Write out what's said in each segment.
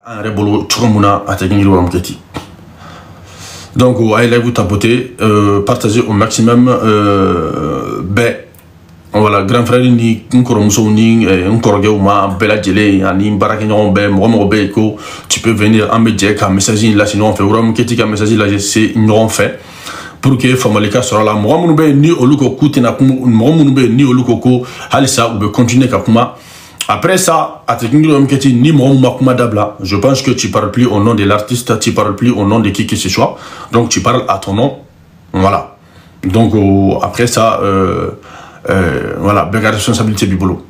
un rebolo Choromuna à Tegingiru Amketi. Donc, allez vous tapoter, partagez au maximum. Voilà, grand frère ni Nkoromuso ni Nkorogeuma, Bella Djele, Ani Barakenyon Be, Momo Beko, tu peux venir en médiac, un message là, sinon on fait Uram Keti, un message là, c'est une fait. Pour que Famalika sera là, Mohamoube ni Olukoku, Mohamoube ni Olukoko, Halissa, ou continuer Kapuma. Après ça, à Tegingiru Amketi, ni Mohamouma Dabla, je pense que tu parles plus au nom de l'artiste, tu parles plus au nom de qui que ce soit. Donc tu parles à ton nom. Voilà. Donc après ça, voilà, la responsabilité du boulot.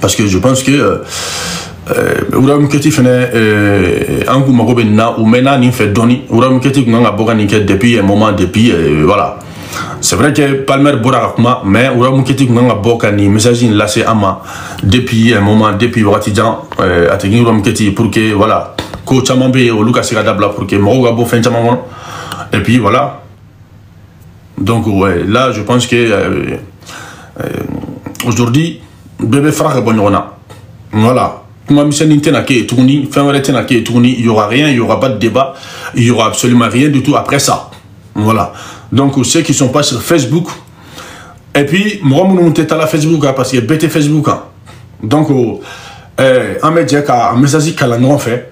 Parce que je pense que Uram Keti fait un coup Magobena ou Mena n'y fait donner. Uram Keti n'a pas depuis un moment, depuis voilà. C'est vrai que Palmer Borakma, mais Uram Keti n'a pas ni message lassé ama depuis un moment, depuis Watijan à Tegingiru Amketi pour que voilà. Ko Chamambe ou Lucas Sigadabla pour que Morogabo fait un et puis voilà. Donc ouais, là je pense que aujourd'hui bébé frère bonhorna. Voilà. Comme Michel Nintena qui est tourné, il y aura rien, il y aura pas de débat, il y aura absolument rien du tout après ça. Voilà. Donc ceux qui sont pas sur Facebook et puis moi mon monter à la Facebook parce que BT Facebook. Donc un média un message qu'elle fait.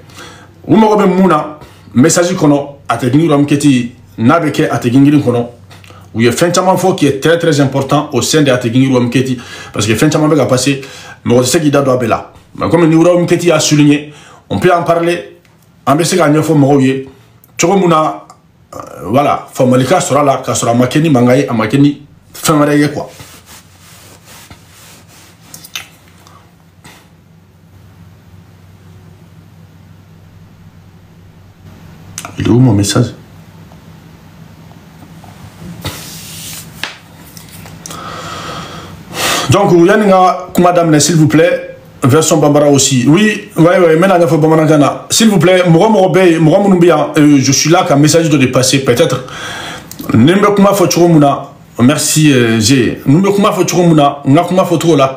Ou m'aurez mouna message kono à Tegingiru Amketi n'avec à Tegingiru kono où il y a fin fort qui est très important au sein de Tegingiru Amketi parce que fin va passer mais on sait qu'il doit là comme Tegingiru Amketi a souligné on peut en parler en baissant gagnant faut m'envoyer Choromuna voilà Famalika sera là car sera Makeni Mangaye à Makeni fin quoi. Il est où mon message? Donc, madame, s'il vous plaît, version Bambara aussi. Oui, maintenant, s'il vous plaît, je suis là, qu'un message doit dépasser, peut-être. Merci, G.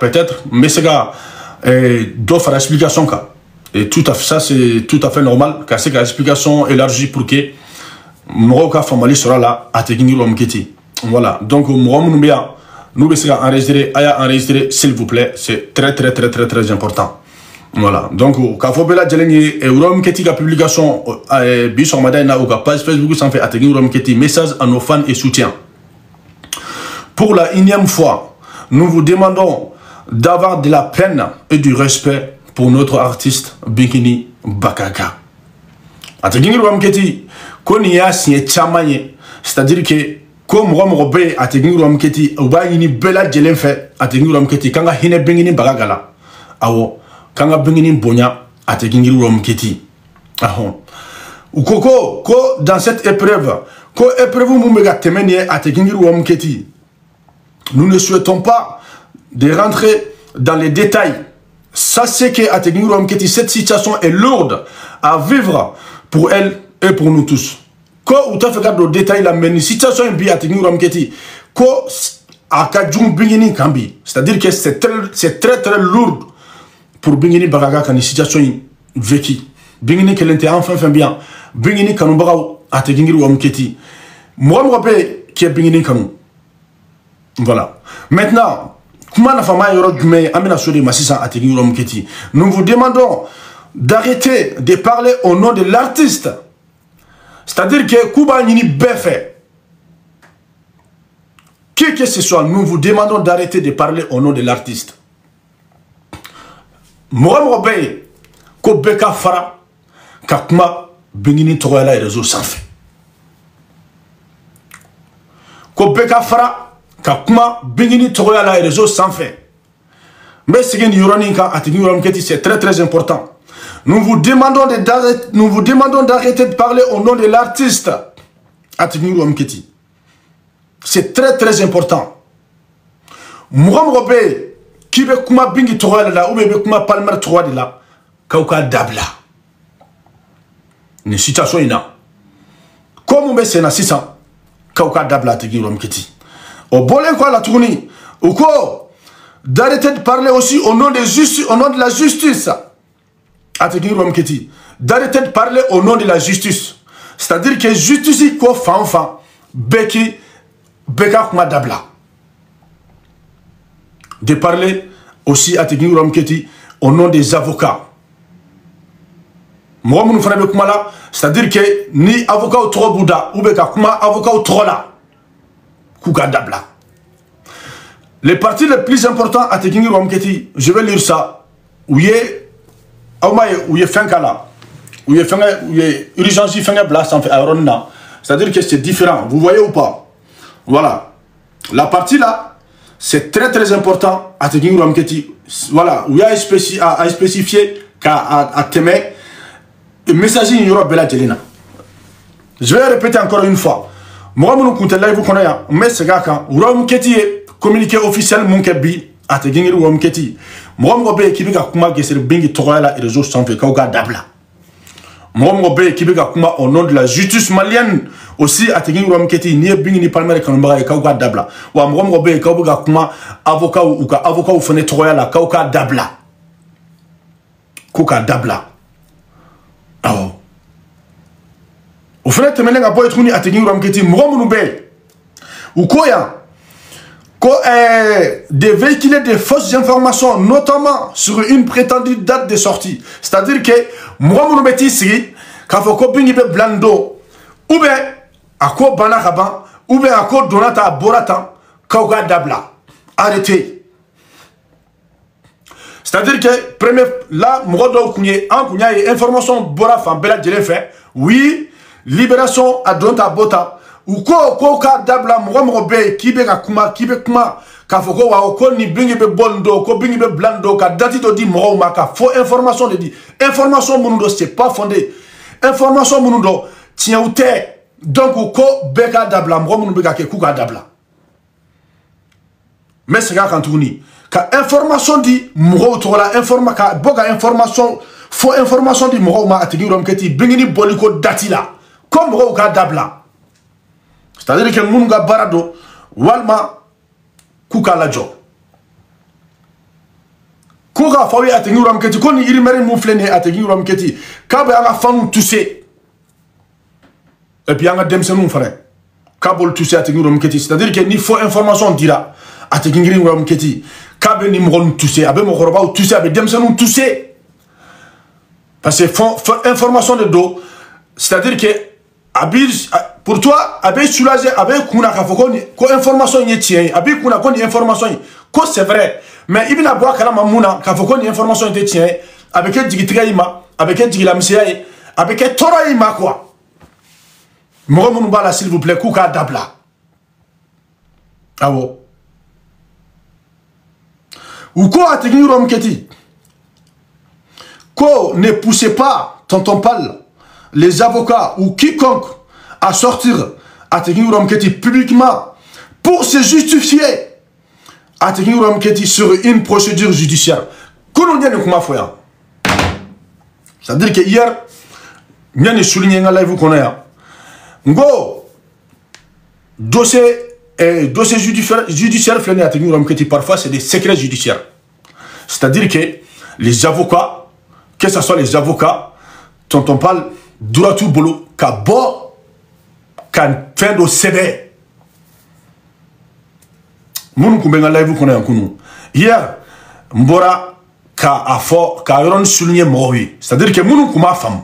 Peut-être, mais c'est gars, doit faire l'explication. Et tout à fait, ça c'est tout à fait normal, car c'est l'explication élargie pour que Moroka Famali sera là à Tegingiru Amketi. Voilà, donc Mouroumoumbia, nous laissons enregistrer, s'il vous plaît, c'est très important. Voilà, donc Kafobela Djeleni et Uram Keti, la publication Bison Madaina ou la page Facebook s'en fait à Tegingiru Amketi, message à nos fans et soutien. Pour la 1e fois, nous vous demandons d'avoir de la peine et du respect pour notre artiste Bikini Bakaka. À Tegingiru Amketi, qu'on y a signé Chamaye, c'est-à-dire que comme Romrobe à Tegingiru Amketi, ou bien une belle Djelen fait à Tegingiru Amketi, quand il y a Bingini Bagagala, awo, quand il y a Bingini Bonya à Tegingiru Amketi. Ou Koko, dans cette épreuve, ko épreuve Moumega Temenie à Tegingiru Amketi, nous ne souhaitons pas de rentrer dans les détails. Ça, c'est qu'à Tegingiru Amketi, cette situation est lourde à vivre pour elle et pour nous tous. Quand on fait le détail, la situation est bien à Tegingiru Amketi. Quand à Kadjoum Bingini Kambi, c'est-à-dire que c'est très lourd pour Bingini Bagaga quand une situation est vécue. Bingini qu'elle était enfin bien. Bingini Kanoubarao à Tegingiru Amketi. Moi, je me rappelle qui est Bingini Kanou. Voilà. Maintenant, nous vous demandons d'arrêter de parler au nom de l'artiste. C'est-à-dire que Kuba Nini Befe, qui que ce soit, nous vous demandons d'arrêter de parler au nom de l'artiste. Mohamed Robey, Kobeka Fara, Kakma, Bingini Togoyala et réseau sans fait. Kobeka Fara, Kakuma, Bingini Togoyala et réseau sans fait. Mais c'est très important. Nous vous demandons d'arrêter de parler au nom de l'artiste à Tegingiru Amketi. C'est très important. Mouram Robé, qui veut kuma Bingi Togoyala ou veut kuma Palmer Togoyala, Kauka Dabla. Une situation ina. Comme on met c'est na 600, Kauka Dabla à Tegingiru Amketi. Au bolé quoi la tournée, ou quoi d'arrêter de parler aussi au nom de la justice. D'arrêter de parler au nom de la justice. C'est-à-dire que justice est quoi fan beki beka kuma dabla. De parler aussi à Tegui Romketi au nom des avocats. Moi, mon frère, c'est-à-dire que ni avocat ou trop bouddha, ou beka kuma avocat ou trop là. Kuka dabla. Les parties les plus importantes à Tegui Romketi, je vais lire ça. Où il est Fenkala, où il est urgence, c'est-à-dire que c'est différent. Vous voyez ou pas? Voilà. La partie là, c'est très très important à Tegui Romketi. Voilà, où il y a spécifié qu'à Témé, le message il y aura Bella Jelina. Je vais répéter encore une fois. Moi, je vous live, mais c'est quand Romketi est communiqué officiel, mon kebi, à Tegui Romketi. Moi, je vais vous dire que je vais vous dire réseaux sociaux dabla. Moi, je vais vous dire au nom de la justice malienne aussi à Tegui Romketi ni bingi ni palmer kanumba et kauka dabla. Wa moi, je vais vous dire avocat ou fene troya kauka dabla. Kauka dabla. Oh. Au fait, tu m'as pas être à Tegui Romketi. Moi, je vais ou quoi? De véhiculer des fausses informations, notamment sur une prétendue date de sortie. C'est-à-dire que moi, je me dis ici, quand vous avez blando, ou bien à quoi banakaban, ou bien à quoi donata boratan, kauga dabla. Arrêtez. C'est-à-dire que, premier, là, moi, je suis information borafan, bela de fait, oui, libération à donata bota. Ou ko ka dabla mo be kibe ka kuma ka foko wa ko ni bingi be bondo ko bingi be blando ka dati to di mo ma ka faux information de di information munudo c'est pas fondé information munudo tient ou te donc ko be ka dabla mo munu be ka ke ku ka dabla mais c'est quand tourni ka information di mo to la informa ka boga information faux information di mo ma Tegui Romketi bingi ni boliko dati la comme mo ka dabla. C'est-à-dire que nous avons barado, walma, kuka la jo. Kuka fawi à Tegui Romketi, koni irimeri mouflene à Tegui Romketi, kabe anga fanu toussé. Et puis anga demsenou frère. Kabol toussé à Tegui Romketi. C'est-à-dire que ni faux information dira à Tegui Romketi. Kabe ni mron toussé, abe mokoroba ou toussé, abe demsenou toussé. Parce que faux information de dos, c'est-à-dire que pour toi, avec soulagé, avec kuna ko information y tient, avec kuna ko information ko c'est vrai, mais il a boire kala mamuna ka foko ni information y tient, avec digitigaima, avec digilamsia, avec toraima quoi. Mo mon bala s'il vous plaît, kuka dabla. Awo. Ou quoi à Tegui Romketi? Ko ne poussez pas tonton Pal, les avocats ou quiconque à sortir à Tegui Romketi publiquement pour se justifier à Tegui Romketi sur une procédure judiciaire. C'est-à-dire que hier, nous avons souligné dans live qu'on a dossier judiciaire à Tegui Romketi, parfois c'est des secrets judiciaires. C'est-à-dire que les avocats, que ce soit les avocats, dont on parle, Douratou Bolo, Kabo, kan fin de CV. Moun koubenga live qu'on a en hier, Mbora ka yoron souligné mowi. C'est-à-dire que moun kouma femme,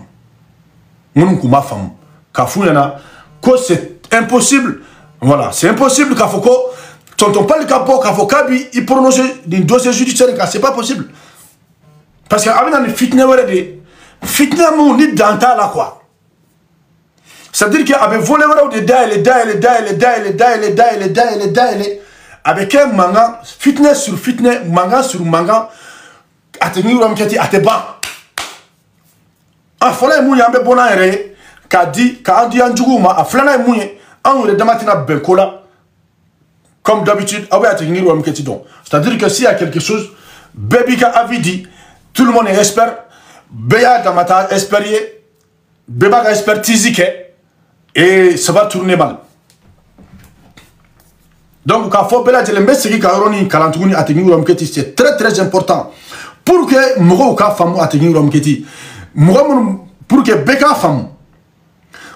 ka fouyana, que c'est impossible. Voilà, c'est impossible ka foko, tonton pas le capo, ka fokabi, il prononce d'un dossier judiciaire, c'est pas possible. Parce que avec une fitna moun ni danta la quoi. C'est-à-dire qu'il avait volé des avec un manga, fitness sur fitness, manga sur manga, à Tegui Romketi à Teba. En folie, mouille, en bébonan, qu'a dit en djouguma, à flana mouille, en le damatina benkola, comme d'habitude, à Tegui Romketi donc. C'est-à-dire que s'il y a quelque chose, Bébika avait dit, tout le monde est expert, Béa Damata espérier, Béba expertise, et ça va tourner mal. Donc, quand faut bela jele mesegi ka yoroni kalantuguni ategi rom keti, c'est très très important. Pour que mogo ka famu ategi rom keti, mogo pour que beka famu,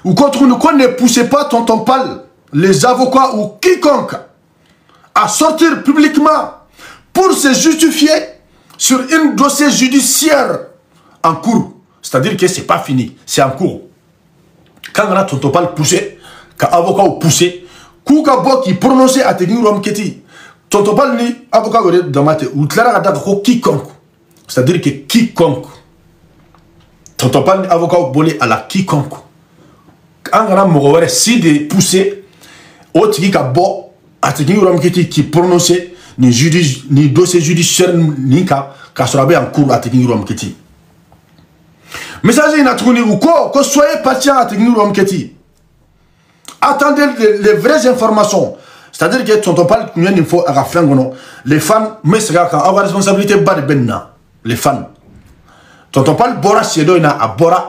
ou contre nous ne poussez pas tonton Pal, les avocats ou quiconque à sortir publiquement pour se justifier sur un dossier judiciaire en cours. C'est-à-dire que c'est pas fini, c'est en cours. Quand on a tonton Pal poussé, quand avocat ou poussé, Kouka bo qui prononce à Tegui Rom Keti. Tonton Pal ni avocat dans ma tête. Ou Clara Gadako quiconque. C'est-à-dire que quiconque. Tonton Pal ni avocat bolé à la quiconque. Angana Mogore si de pousser au Tigui Kabo à Tegui Rom Keti qui prononce ni dossier judiciaire ni ka sorabe en cours à Tegui Rom Keti. Message n'a tourné ou quoi que soyez patient à Tegui Rom Keti. Attendez les vraies informations. C'est-à-dire que tonton Pal, il faut à la fin, les fans, mais c'est quand on a responsabilité, les fans. Tonton Pal, Bora Siedoina, à Bora,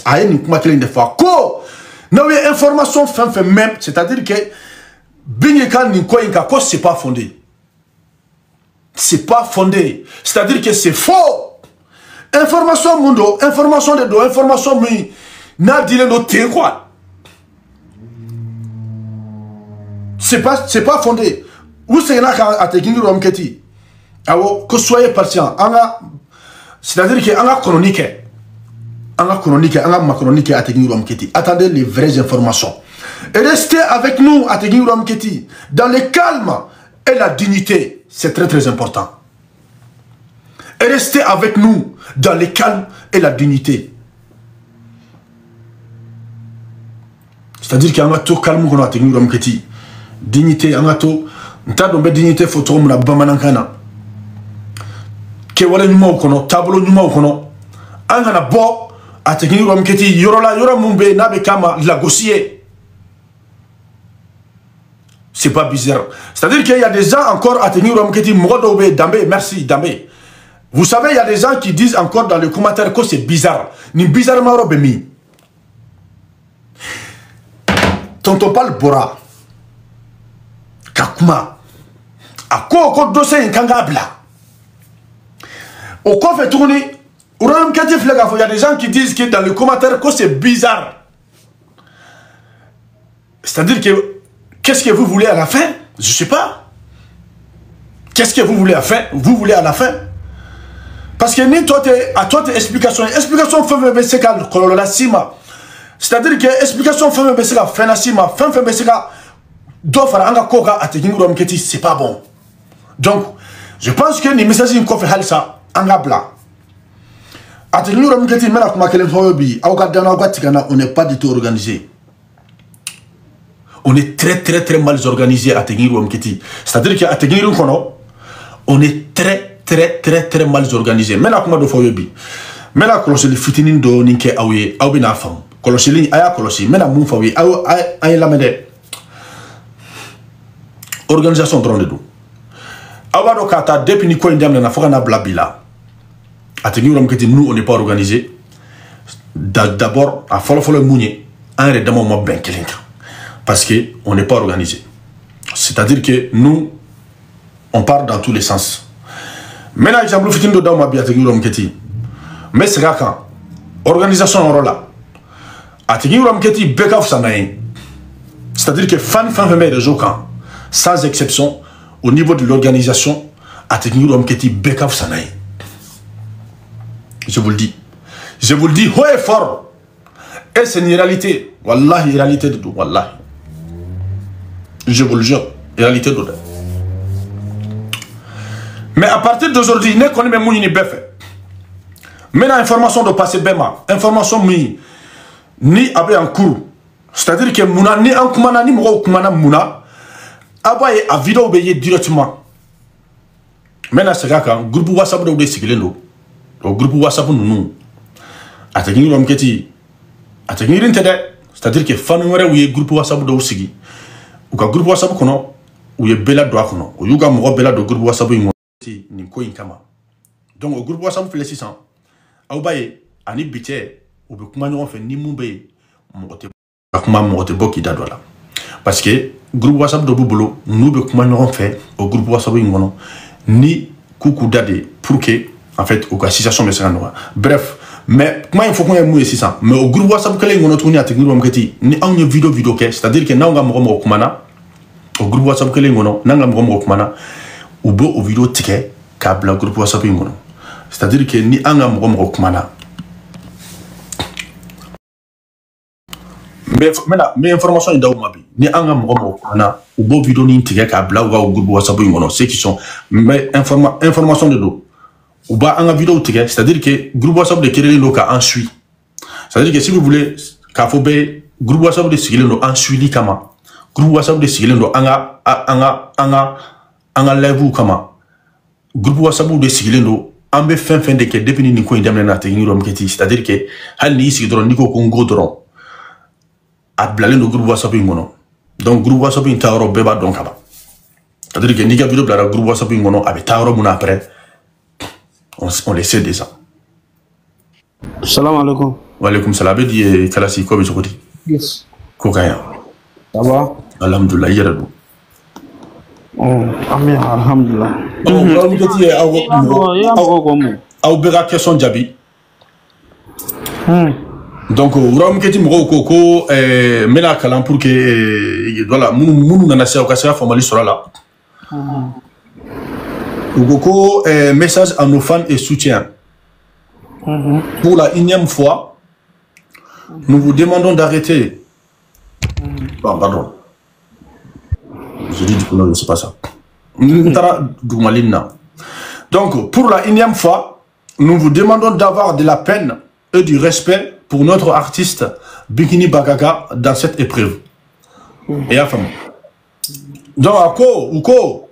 à une fois. Quoi? Non, mais information fait même, c'est-à-dire que Binyekan Ninkoinka, c'est pas fondé. C'est pas fondé. C'est-à-dire que c'est faux. Information mundo, information de dos, information mi, n'a dit le noté quoi. C'est pas fondé. Où c'est à Tegui Rom Keti? Que soyez patient. C'est-à-dire que on a chronique. On a chronique, on a ma chronique à Tegui Rom Keti. Attendez les vraies informations. Et restez avec nous à Tegui Rom Keti. Dans le calme et la dignité. C'est très très important. Et restez avec nous dans le calme et la dignité. C'est-à-dire qu'il y a un tout calme qu'on a à Tegui Rom Keti. Dignité, angato, nta dombe dignité photo muna bamanankana. Ke wala nyuma ukono, tableau nyuma ukono. Angana bo, ategi rom keti yorola yoro mumbe nabe kama lagossier. C'est pas bizarre. C'est-à-dire qu'il y a des gens encore ategi rom keti modobe dambe, merci dambe. Vous savez, il y a des gens qui disent encore dans les commentaires que c'est bizarre. Ni bizarrement robemi. Tonton Pal Bora. Kakuma. A quoi au dossier in Kangabla. Au quoi fait tourner. Il y a des gens qui disent que dans les commentaires que c'est bizarre. C'est-à-dire que qu'est-ce que vous voulez à la fin? Je sais pas. Qu'est-ce que vous voulez à la fin? Vous voulez à la fin? Parce que ni toi à toi tes explications. Explication fait baisser la cima. C'est-à-dire que explication fait baisser la fin la cima. Fin baisser la c'est pas bon. Donc, je pense que les messages qui ont fait ça, on n'est pas du tout organisé. On est très très très mal organisé à Tegui. C'est-à-dire qu'à Tegui, on est très très très très mal organisé. Maintenant, comment de Foyobi? Maintenant, quand le fitinin de Ninke Aouye, Aoubina Fam, Colossi, Aya Colossi, maintenant, Moufawi, Aïe Lamede. Organisation drone de dos. Awado kata depuis ni ko indem na foka na blabila. Ategi rom keti nous on n'est pas organisé. D'abord à follow mounier un redamo mo ben kelinka. Parce que on n'est pas organisé. C'est-à-dire que nous on part dans tous les sens. Maintenant exemple fitin do daw ma bi ategi rom keti. Mais c'est quand organisation rola. Ategi rom keti bekaf sanayin. C'est-à-dire que fan de jokan. Sans exception, au niveau de l'organisation, à Tegui Rom Keti Bekav Sanaï. Je vous le dis. Je vous le dis haut et fort. Et c'est une réalité. Wallahi, réalité de tout. Wallahi. Je vous le jure. Réalité de tout. Mais à partir d'aujourd'hui, ne connaît même ni Befe. Maintenant, information de passer Bema. Information ni abe en cours. C'est-à-dire que Mouna ni en Koumana ni Moro Koumana Mouna. Abaye a vidéo obéi directement. Maintenant, c'est quand groupe WhatsApp de Sigilendo. Le groupe WhatsApp nous. A Tegui Rom Keti. A Tegui Rintede. C'est-à-dire que fan numéro où est groupe WhatsApp de Sigi. Ou ka groupe WhatsApp kono. Ou est Bella Doa kono. Ou Yuga Moro Bella de groupe WhatsApp Ninko Inkama. Donc, au groupe WhatsApp fait les 600. Abaye, Ani Bité. Ou Bekumano fait ni Mumbe. Mote Bakuma Mote Boki Dadola. parce que groupe WhatsApp de Boubolo nous be kuma ɲɔgɔn fɛ au groupe WhatsApp in kɔnɔ ni kuku dade pour que en fait au cas situation bɛ se ka nɔgɔya bref mais kuma in fɔ kun ye mun ye sisan mais au groupe WhatsApp kelen in kɔnɔ tuguni a tɛ groupe kɛ ni anw ye vidéo kɛ c'est à dire que n'anw ka mɔgɔ kumana au groupe WhatsApp kelen in kɔnɔ n'an ka mɔgɔ kumana u bɛ o vidéo tigɛ k'a bila groupe WhatsApp in kɔnɔ c'est à dire que ni an ka mɔgɔ kumana mais information in d'aw ma bi ni an ka mɔgɔ kumana u b'o vidéo nin tigɛ k'a bila u ka groupe WhatsApp in kɔnɔ ceux qui sont mais information de do ou b'a an ka vidéo tigɛ c'est à dire que groupe WhatsApp de créé lo ka an suit c'est à dire que si vous voulez k'a fɔ bɛ groupe WhatsApp de sigilen do an suili kama groupe WhatsApp de sigilen do an ka live kama groupe WhatsApp de sigilen do an bɛ fɛn de kɛ depuis ni ko in daminɛ na a tɛ ɲini yɔrɔ min kɛ ten c'est à dire que hali n'i sigi dɔrɔn n'i ko ko n go dɔrɔn a bilalen do groupe WhatsApp in kɔnɔ donc groupe WhatsApp in ta yɔrɔ bɛɛ b'a dɔn ka ban c'est à dire que n'i ka vidéo bilara groupe WhatsApp in kɔnɔ a bɛ taa yɔrɔ mun na après on le sait déjà. Salam alaikum. Wa alaikum salam. A bɛ di Kalasi ko bɛ cogo di? Yes. Ko ka ɲi. Ça va? Alhamdulillah i yɛrɛ don. Ami alhamdulillah. Aw bɛɛ ka question jaabi. Donc Wuramuketi mɔgɔw ko n bɛna kalan pour que voilà minnu nana se aw ka se ka faamuyali sɔrɔ a la. U ko message à nos fans et soutien. Pour la énième fois, nous vous demandons d'arrêter. Pardon. Je dis du coup, non, c'est pas ça. Donc, pour la énième fois, nous vous demandons d'avoir de la peine et du respect pour notre artiste Bikini Bagaga dans cette épreuve. Et à femme. Donc, à quoi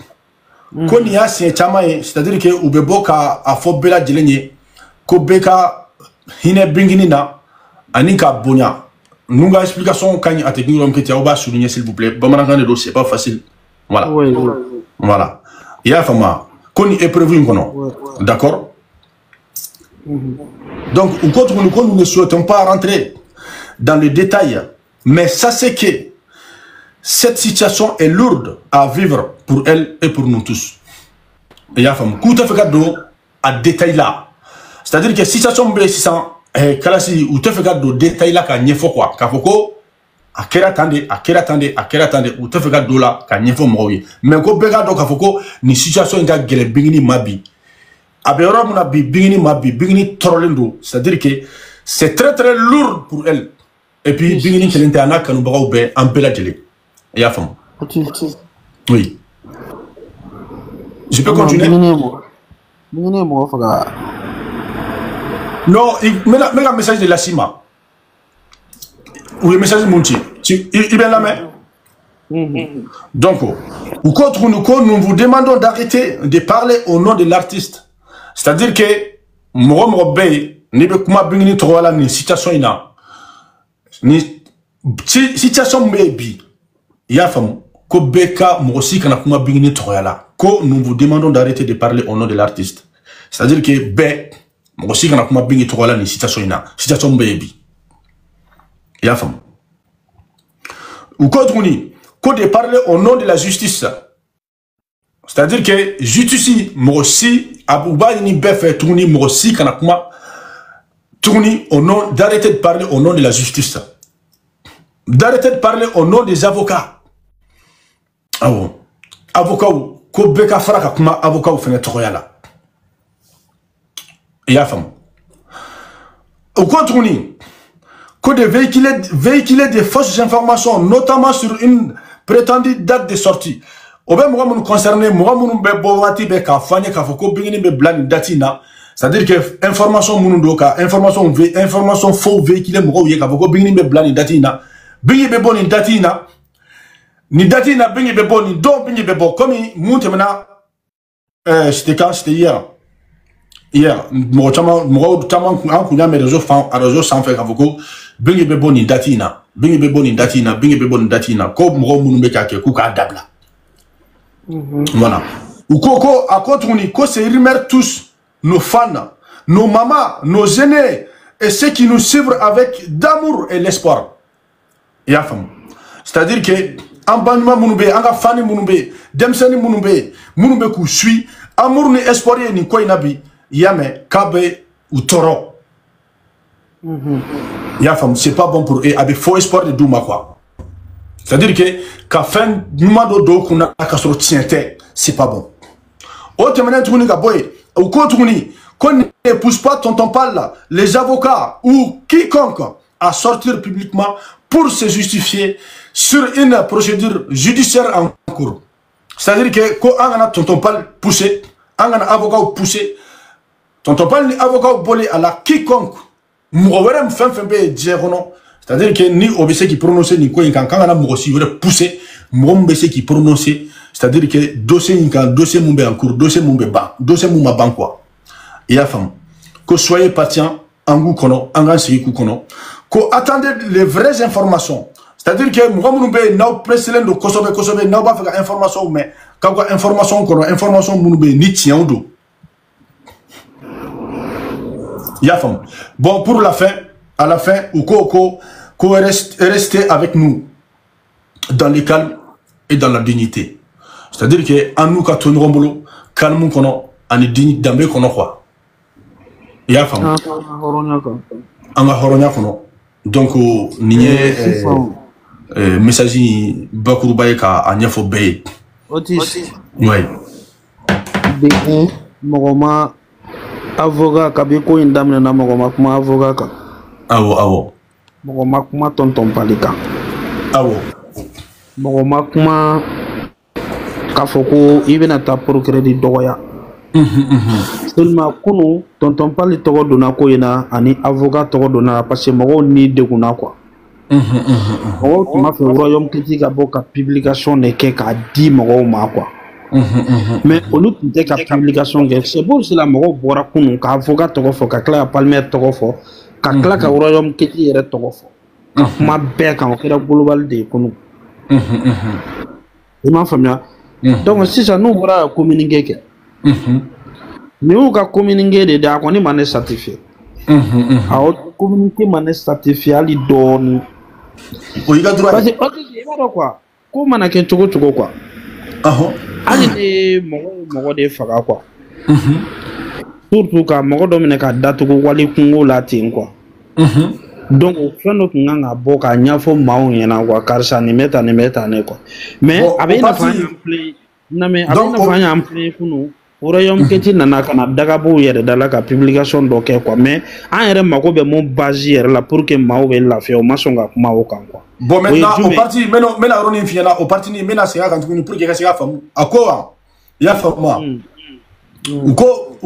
ko ni y'a siɲɛ caman ye c'est à dire que u bɛ bɔ k'a fɔ bɛɛ lajɛlen ye ko bɛɛ ka hinɛ Bikini na ani k'a bonya ninnu ka explication ka ɲi a tɛ ɲɔgɔn kɛ ten aw b'a souligner s'il vous plaît bamanankan de don c'est pas facile voilà voilà i y'a faamu ko ni épreuve in kɔnɔ d'accord donc u ko tuguni ko nous ne souhaitons pas rentrer dans le détail mais sachez que cette situation est lourde à vivre pour elle et pour nous tous. Il y a femme. Quand tu fais à détail là, c'est-à-dire que situation est 600, Kalasi, ou tu fais de détail là, qu'il n'y a pas quoi, qu'il faut à quel attendez, ou tu fais de là, qu'il n'y a pas mourir. Mais quand tu fais qu'il faut ni situation est gagée, bingini mabi. Abera mon abi, bingini mabi, bingini trolendo, c'est-à-dire que c'est très très lourd pour elle. Et puis bingini qui l'interne quand nous bagarons en bella gelée. Il y a femme. Oui. Je peux continuer? Non, mais un message de la CIMA. Ou le message de Mounti. Il est bien la main. Donc, nous vous demandons d'arrêter de parler au nom de l'artiste. C'est-à-dire que, Moro Bey, ne peut pas venir trop à la situation. Ni situation baby. Il y a femme. Ko beka mosi kana kuma bingini toyala ko nous vous demandons d'arrêter de parler au nom de l'artiste c'est-à-dire que be mosi kana kuma bingini toyala ni situation baby ya fam ou ko tuni ko de parler au nom de la justice c'est-à-dire que justice mosi abouba ni befe tuni mosi kana kuma tuni au nom d'arrêter de parler au nom de la justice d'arrêter de parler au nom des avocats. Ah bon, avocat ou ko beka fraka kuma avocat ou fene toyala. Ya femme. Au contre ko de véhiculer des fausses informations notamment sur une prétendue date de sortie. Au ben moi mon concerné moi mon be bowati be ka fanye ka foko bingini be blan datina. C'est-à-dire que information munu doka information faux véhiculer mo ye ka foko bingini be blan datina. Bingi be boni datina. Ni dati na bingi bebo ni don bingi bebo comme monte maintenant c'était quand c'était hier mo chama an kunya me réseau sans faire avoko bingi bebo ni dati na ko mo munu be ka ke ku ka dabla voilà ou koko à contre ni ko c'est rumeur tous nos fans nos mamans nos aînés et ceux qui nous suivent avec d'amour et l'espoir. Et à femme c'est-à-dire que an banima minnu bɛ an ka fani minnu bɛ denmisɛnnin minnu bɛ minnu bɛ k'u suit amour ni espoir ye nin ko in na bi i y'a mɛn k'a bɛ u tɔɔrɔ i y'a faamu c'est pas bon pour eux a bɛ faux espoir de d'u ma quoi c'est-à-dire que ka fɛn ɲuman dɔ don u kunna k'a sɔrɔ tiɲɛ tɛ c'est pas bon o tɛmɛnen tuguni ka bɔ yen u ko tuguni ko ne pousse pas tonton Pal les avocats ou quiconque à sortir publiquement pour se justifier sur une procédure judiciaire en cours. C'est-à-dire que quand on a tonton Pal poussé, on a un avocat poussé, tonton Pal ni avocat bolé à la quiconque, mourouérem fin diagono. C'est-à-dire que ni obéissé qui prononce ni quoi quand on a moussi poussé, mouroumbessé qui prononce, c'est-à-dire que dossier moumbe en cours, dossier moumbe ban, dossier moumba ban quoi. Et à femme, que soyez patient, en goût kono, en grand ségu kono, que attendez les vraies informations. C'est-à-dire que moi, je suis président de Kosovo, je suis faire information, mais quand information, information, ni tient ou bon, pour la fin, à la fin, ou rester avec nous dans le calme et dans la dignité. C'est-à-dire que en nous, quand on est calme, on est digne d'amé qu'on a quoi. Yafam. En a donc, n'y message bakurubaye ka anyafo beye Otis ouais de mogoma avocat kabiko indamne na mogoma kuma avocat ka awo mogoma kuma tonton palika awo mogoma kuma kafoko ibena ta procureur di doya seulement kunu tonton pali togo dona ko ina ani avocat togo dona parce que mogo ni deguna quoi tu m'as fait royaume critique à beaucoup publication n'est qu'à 10 mois quoi. Mais au lieu de faire publication, c'est bon si la mort boira qu'on a avocat togo fo, qu'a cla palmer togo fo, qu'a cla qu'a royaume critique est togo fo. Ma belle quand on fait la global de qu'on. Il m'a fait bien. Donc si ça nous voit communiquer, nous qu'à communiquer des dates qu'on est mané certifié. Alors communiquer mané certifié à l'idon. Oui, il a droit. Parce que quoi, comment on a qu'un choco quoi. Allez, mon de faga quoi. Surtout quand mon domine ka date ko wali kungo latin quoi. Donc au fond nous nganga boka nyafo maou yana quoi car ça ni meta ne quoi. Mais avec na fanya ampli, na mais avec na fanya ampli pour nous. Au royaume keti nana kana dagabo yere dala ka publication doké quoi mais en yere mako be mon base yere la pour que maou be la fait au masonga kuma o kan quoi. Bon maintenant au parti mena roni fiana au parti ni mena sera quand pour que sera famu akwa ya fama uko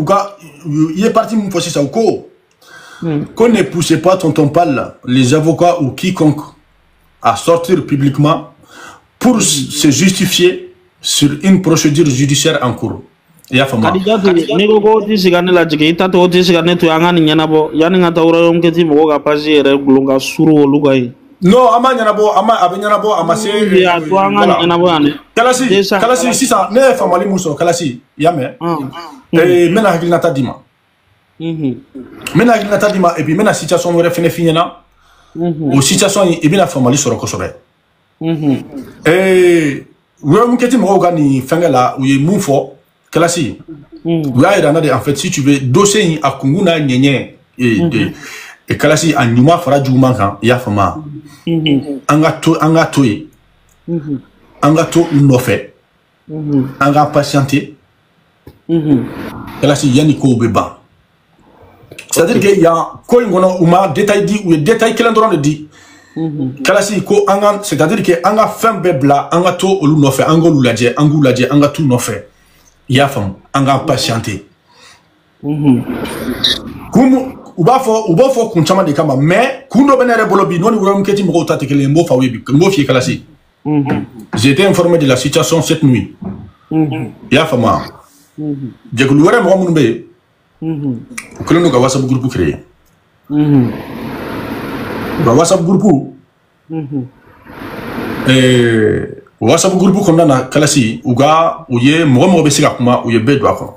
il est parti mon poser ça uko qu'on ne poussez pas tonton Pal les avocats ou quiconque à sortir publiquement pour se justifier sur une procédure judiciaire en cours. Ya fama nego ti sigane la jige ita to ti sigane to anga ni nyana bo yani ngata ura yom keti mo ga pasi ere gulunga suru lugai no ama nyana bo ama abenyana bo ama se ya to anga ni nyana bo ane kalasi sisa ne famali muso kalasi yame mena hakilnata dima mena hakilnata dima et puis mena situation wore fene finyana o situation e bina famali soro kosobe wem keti mo ga ni fengela u ye mufo Kalasi, en fait, si tu veux, dossier à Kunguna Nyenye et Kalasi à Numa Fara Djoumankan, Yafama, Angato, Angato, Nofe, Anga patienté, Kalasi Yaniko Beba. C'est-à-dire qu'il y a quoi ou ma détail dit ou détail qu'il a dit. Kalasi ko Angan, c'est-à-dire que Anga fin bebla, Angato, Nofe, Angoluladje, Anguladje, Angatou Nofe. Yafam, anga patienté. Kumu ubafo kunchama de kama mais kundo benere bolobi noni uram keti mo tata kele mbo fa webi mbo fi kalasi. J'ai été informé de la situation cette nuit. Yafama. Je ko wara mo mun be. Ko lendo ga WhatsApp groupe créé. Ba WhatsApp groupe. WhatsApp groupe qu'on a kalasi uga uye mo be sika kuma uye be do akon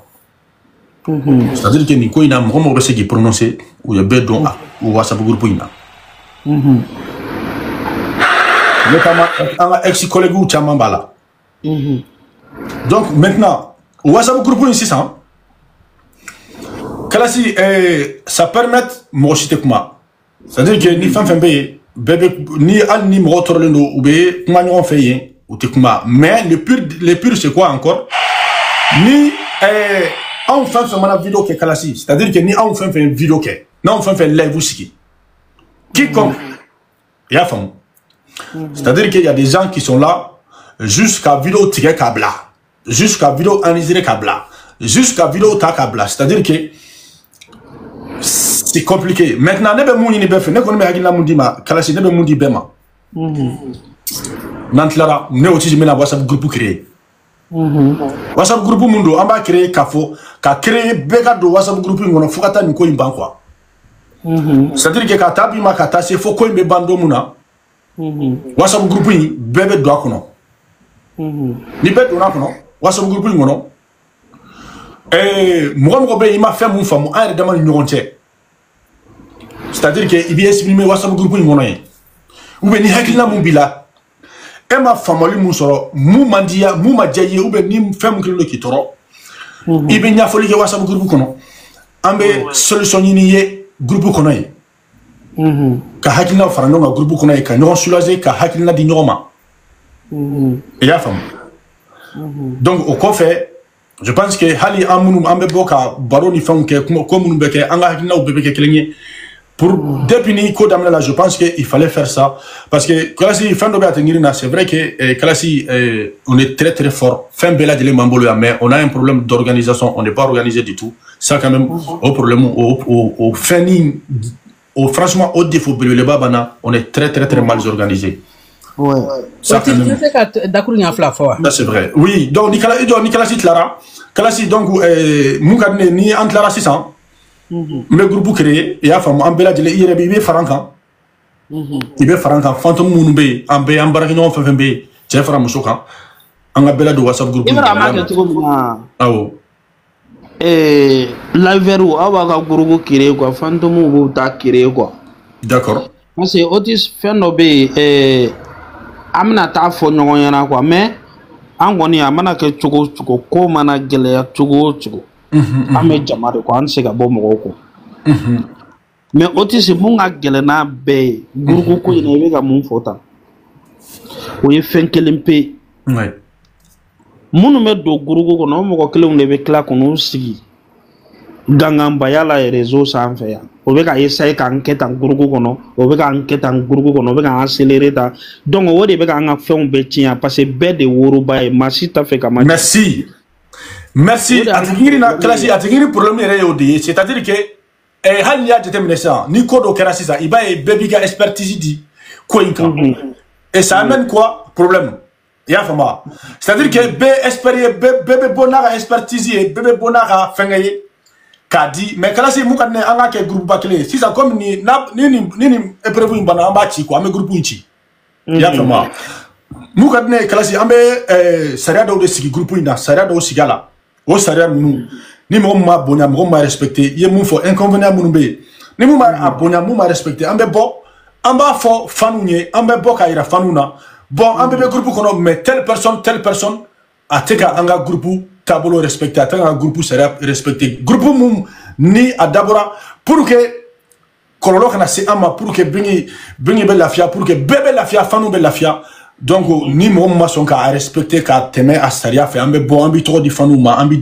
c'est-à-dire que ni ko ina mo be siki prononcer uye be do WhatsApp groupe ina notamment un ex-collègue ou Tchamambala. Donc maintenant, WhatsApp groupe ici, ça. Kalasi, ça permet moi citer comment. C'est-à-dire que ni femme bébé ni al ni motorleno ou bé comment on fait ou te comment. Mais le pur c'est quoi encore? Ni on fait une vidéo que Kalasi, c'est-à-dire que ni on fait une vidéo que, non on fait live aussi. Quiconque, il y a femme. C'est-à-dire qu'il y a des gens qui sont là jusqu'à vidéo tirer câble, jusqu'à vidéo analyser câble, jusqu'à vidéo ta câble. C'est-à-dire que c'est compliqué. Maintenant, ne be mouni ni befe, ne connais pas la mundi ma, Kalasi ne be mundi bema. Nantlara, ne aussi je mets la WhatsApp groupe créé. WhatsApp groupe mundo, on va créer kafo, ka créer bega do WhatsApp groupe ngono fukata ni ko imban quoi. C'est-à-dire que kata bi ma kata c'est faut ko imbe bando muna. WhatsApp groupe ni bebe do akono. Ni be do na kono, WhatsApp groupe ngono. Moi, il m'a fait mon femme, un demande une c'est-à-dire qu'il vient exprimer WhatsApp groupe mon nom. Ou bien, il y a mon bila. Et ma femme, mon sort, mon mandia, mon madjaye, ou bien, il fait mon qui toro. Il vient à folie WhatsApp groupe kono. Ambe solution nié groupe kono. Ka hakilna farano ma groupe kono ka non soulager ka hakilna di norma. Et la femme. Donc, au fait. Je pense que hali amunu ambe boka baroni fanke comme nous beke anga hakina ou bébé kelenye pour définir code là je pense que il fallait faire ça parce que Kalasi fin de na c'est vrai que Kalasi on est très fort fin bela de mambolo mais on a un problème d'organisation on n'est pas organisé du tout ça quand même au problème au fini au franchement au défaut le babana on est très mal organisé. Ouais. Ça c'est vrai. Oui, donc Nicolas Clara, Kalasi donc Moukadne ni Antlara 600. Le groupe créé et a femme Ambela de l'Irebi Faranka. Il est Faranka, Phantom Mounbe, Ambe, Ambarino Fembe, Jeffra Moussouka, Angabella de WhatsApp groupe. Ah oh. La veru awaga groupe créé quoi, Phantom ou ta créé quoi. D'accord. Parce que Otis Fenobe amna ta fo ɲɔgɔn ɲɛna quoi mais an kɔni a mana kɛ cogo o cogo ko mana gɛlɛya cogo o cogo an bɛ jama de kɔ an tɛ se ka bɔ mɔgɔw kɔ mais o tɛ se mun ka gɛlɛn n'a bɛɛ ye gurupu ko in na i bɛ ka mun fɔ tan o ye fɛn kelen pe minnu bɛ don gurupu kɔnɔ o mɔgɔ kelenw de bɛ tila k'u sigi ganganbaya la réseau sanfɛ yan o bɛ ka essayer k'an kɛ tan gurupu kɔnɔ o bɛ k'an kɛ tan gurupu kɔnɔ o bɛ k'an accélérer tan donc o de bɛ k'an ka fɛnw bɛɛ tiɲɛ parce que bɛɛ de woroba ye maa si t'a fɛ ka ma. Merci atigiri na Kalasi atigiri problème yɛrɛ ye o de ye c'est-à-dire que hali n'i y'a jateminɛ sisan ni ko dɔ kɛra sisan i b'a ye bɛɛ b'i ka expertise di ko in kan et ça amène quoi problème i y'a faamu c'est-à-dire que bɛɛ bɛ bɔ n'a ka expertise ye bɛɛ bɛ bɔ n'a ka fɛngɛ ye. Kadi mais Kalasi mukadne anga ke groupe bakele si ça comme ni épreuve bana amba ci quoi mais groupe ci ya fama mukadne Kalasi ambe saria do sigi groupe ina saria do sigala o saria ni mo ma bonya mo ma respecter ye mu fo inconvénient mu be ni mu ma abonya mu ma respecter ambe bo amba fo fanunye ambe bo ka ira fanuna bon ambe be groupe kono mais telle personne a teka anga groupe tableau respecté à un groupe sera respecté groupe mum ni à d'abord pour que kololo kana se ama pour que bingi be lafia pour que bébé lafia fanu be lafia donc ni mo ma son ka respecter ka teme a saria fait ambe bon ambi trop di fanu ma ambi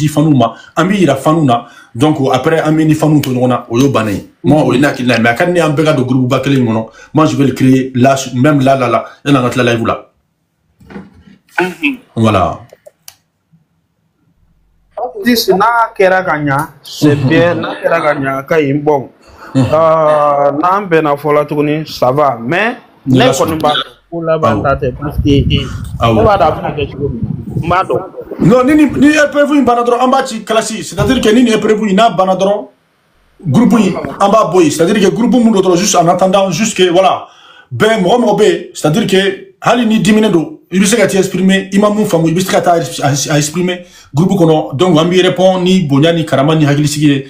ira fanu na donc après ambi ni fanu to nona oyo banay moi o ina kila mais kan ni ambe ga de groupe bakele ngono moi je vais le créer là même là et dans notre live là voilà. Dis na kera kanya c'est bien na kera kanya kay bon na mbena fola tuguni ça va mais ne koni ba pour la bandate parce que on va d'abord que tu mado non ni épreuve in banadron ambachi Kalasi c'est-à-dire que ni épreuve ina banadron groupe amba boy c'est-à-dire que groupe mu d'autres juste en attendant juste que voilà ben mo be c'est-à-dire que hali ni diminuer il veut se exprimer il m'a mon femme il veut se exprimer groupe kono donc ambi répond ni bonya ni karama ni hakilisigi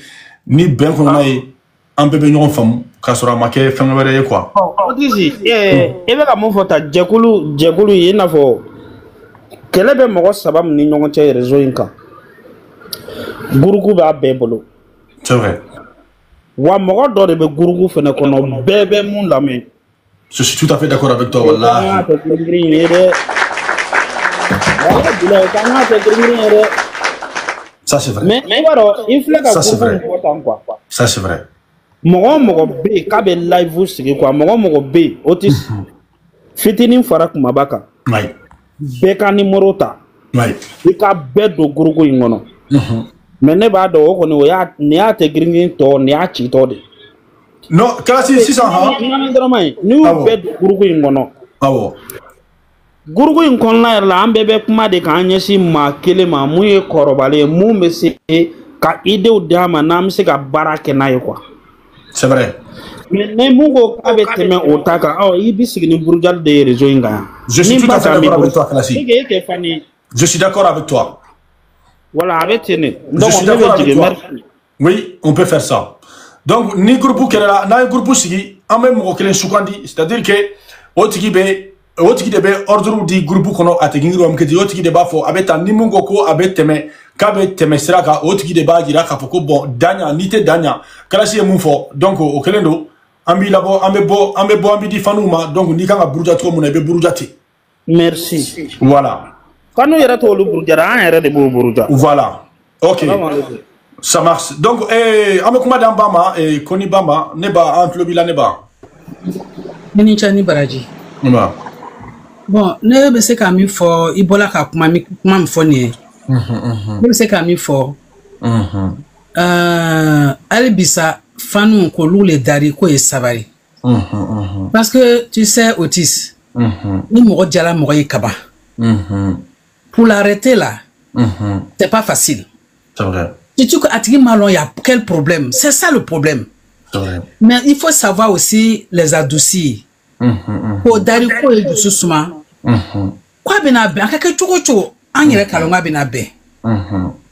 ni ben kono na en bébé ñon fam k'a sɔrɔ a ma kɛ fɛn wɛrɛ ye quoi. Otisi e bɛ ka mun fɔ ta jɛkulu ye i n'a fɔ kɛlɛ bɛ mɔgɔ 3 min ni ɲɔgɔn cɛ réseau in kan gurupu b'a bɛɛ bolo. C'est vrai. Wa mɔgɔ dɔ de bɛ gurupu fɛnɛ kɔnɔ bɛɛ bɛ mun lamɛn. Je suis tout à fait d'accord avec toi wallahi. Ça c'est vrai. Mais il faut ça c'est vrai. Ça c'est vrai. Mɔgɔ bɛ k'a bɛ live sigi quoi mɔgɔ bɛ Otis fitinin fara kumaba kan. Oui. Bɛɛ ka numéro ta. Oui. I ka bɛɛ don gurupu in kɔnɔ. Mais ne b'a dɔn o kɔni o y'a nin y'a tɛ girin tɔ nin y'a ci tɔ de. Non, Kalasi sisan ha. Ni y'u bɛɛ don gurupu in kɔnɔ. Awɔ. Gurupu in kɔnɔna yɛrɛ la an bɛɛ bɛ kuma de k'an ɲɛsin maa kelen ma mun ye kɔrɔbalen ye mun bɛ se ka idéw d'a ma n'an bɛ se ka baara kɛ n'a ye quoi. C'est vrai. Mais ne mun ko k'a bɛ tɛmɛ o ta kan i bɛ sigi ni burujali de ye réseau in kan yan. Je suis tout à fait d'accord avec toi Kalasi. E kɛ fani. Je suis d'accord avec toi. Voilà a bɛ ten de. Je suis d'accord avec toi. Oui, on peut faire ça. Donc ni groupe kɛra n'a ye groupe sigi an bɛ mɔgɔ kelen sugandi c'est-à-dire que o tigi de bɛ ordre di groupe kɔnɔ a tɛ girin o tigi o tigi de b'a fɔ a bɛ taa ni mun ko ko a bɛ tɛmɛ k'a bɛ tɛmɛ sira kan o tigi de b'a jira k'a fɔ ko bon daɲa n'i tɛ daɲa Kalasi ye mun fɔ donc o kelen don an b'i labɔ an bɛ bɔ an bɛ di faniw ma donc n'i kan ka buruja cogo min na i bɛ buruja ten. Merci. Voilà. Kanu yɛrɛ t'olu burujara an yɛrɛ de b'o buruja. Voilà. Ok. Ça marche. Donc, on kuma d'an bama et koni bama ne ba en clubila ne ba. Ni chani baraji. Ba. Bon, ne be se ka mi fo ibola ka kuma mi fo ni. Ne be se ka mi fo. Ali bisa fanu ko lule dari ko e sabari. Parce que tu sais Otis. Ni mo jala mo yi kaba. Pour l'arrêter là. C'est pas facile. C'est vrai. Si tu as malon, il y a quel problème? C'est ça le problème. Mais il faut savoir aussi les adoucir. Pour d'aller quoi de ce souvent. Quoi benabe? En quelque chose, en y kalonga benabe.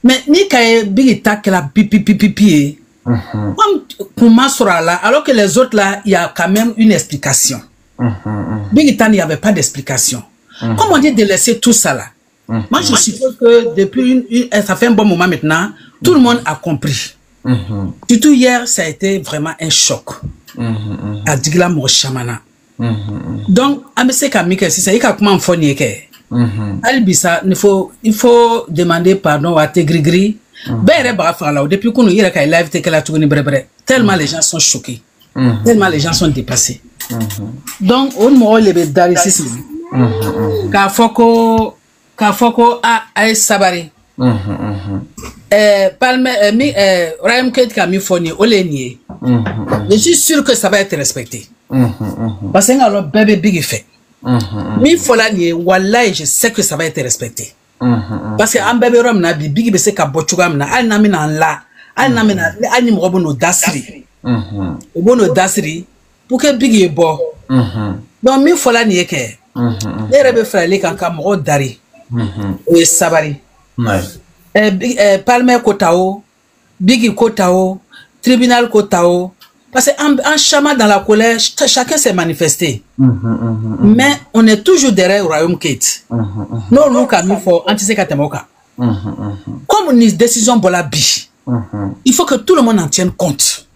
Mais ni kaye bigi tak la pipi. Comment sera là? Alors que les autres là, il y a quand même une explication. Bigi tan, il n'y avait pas d'explication. Comment dire de laisser tout ça là? Moi, je suppose que depuis ça fait un bon moment maintenant, tout le monde a compris. Surtout hier, ça a été vraiment un choc. À Digla Moshamana. Donc, Amese Kamike, si ça y a comment fonnier. Albisa, il faut demander pardon à Tegrigri. Depuis qu'on y a live, tellement les gens sont choqués. Tellement les gens sont dépassés. Donc, on m'a les bédales ici. Kafoko a sabari. Rayam Kate Kamifoni, Olenier. Je suis sûr que ça va être respecté. Parce que alors bébé big fait. Mais il faut l'année, wallah, je sais que ça va être respecté. Parce que un bébé rom na big bese ka bochugam na al namina la al namina ani mo bono dasri. Bono dasri pour que big est bon. Donc il faut l'année que les rebelles frères les kan ka mo dari. Oui, sabari. Palmer Kotao, Biggie Kotao, Tribunal Kotao. Parce qu'en chama dans la colère, chacun s'est manifesté. Mais on est toujours derrière Royaume Kate. Non, nous, comme il faut anti-sécatemoka. Comme une décision pour la bi, il faut que tout le monde en tienne compte.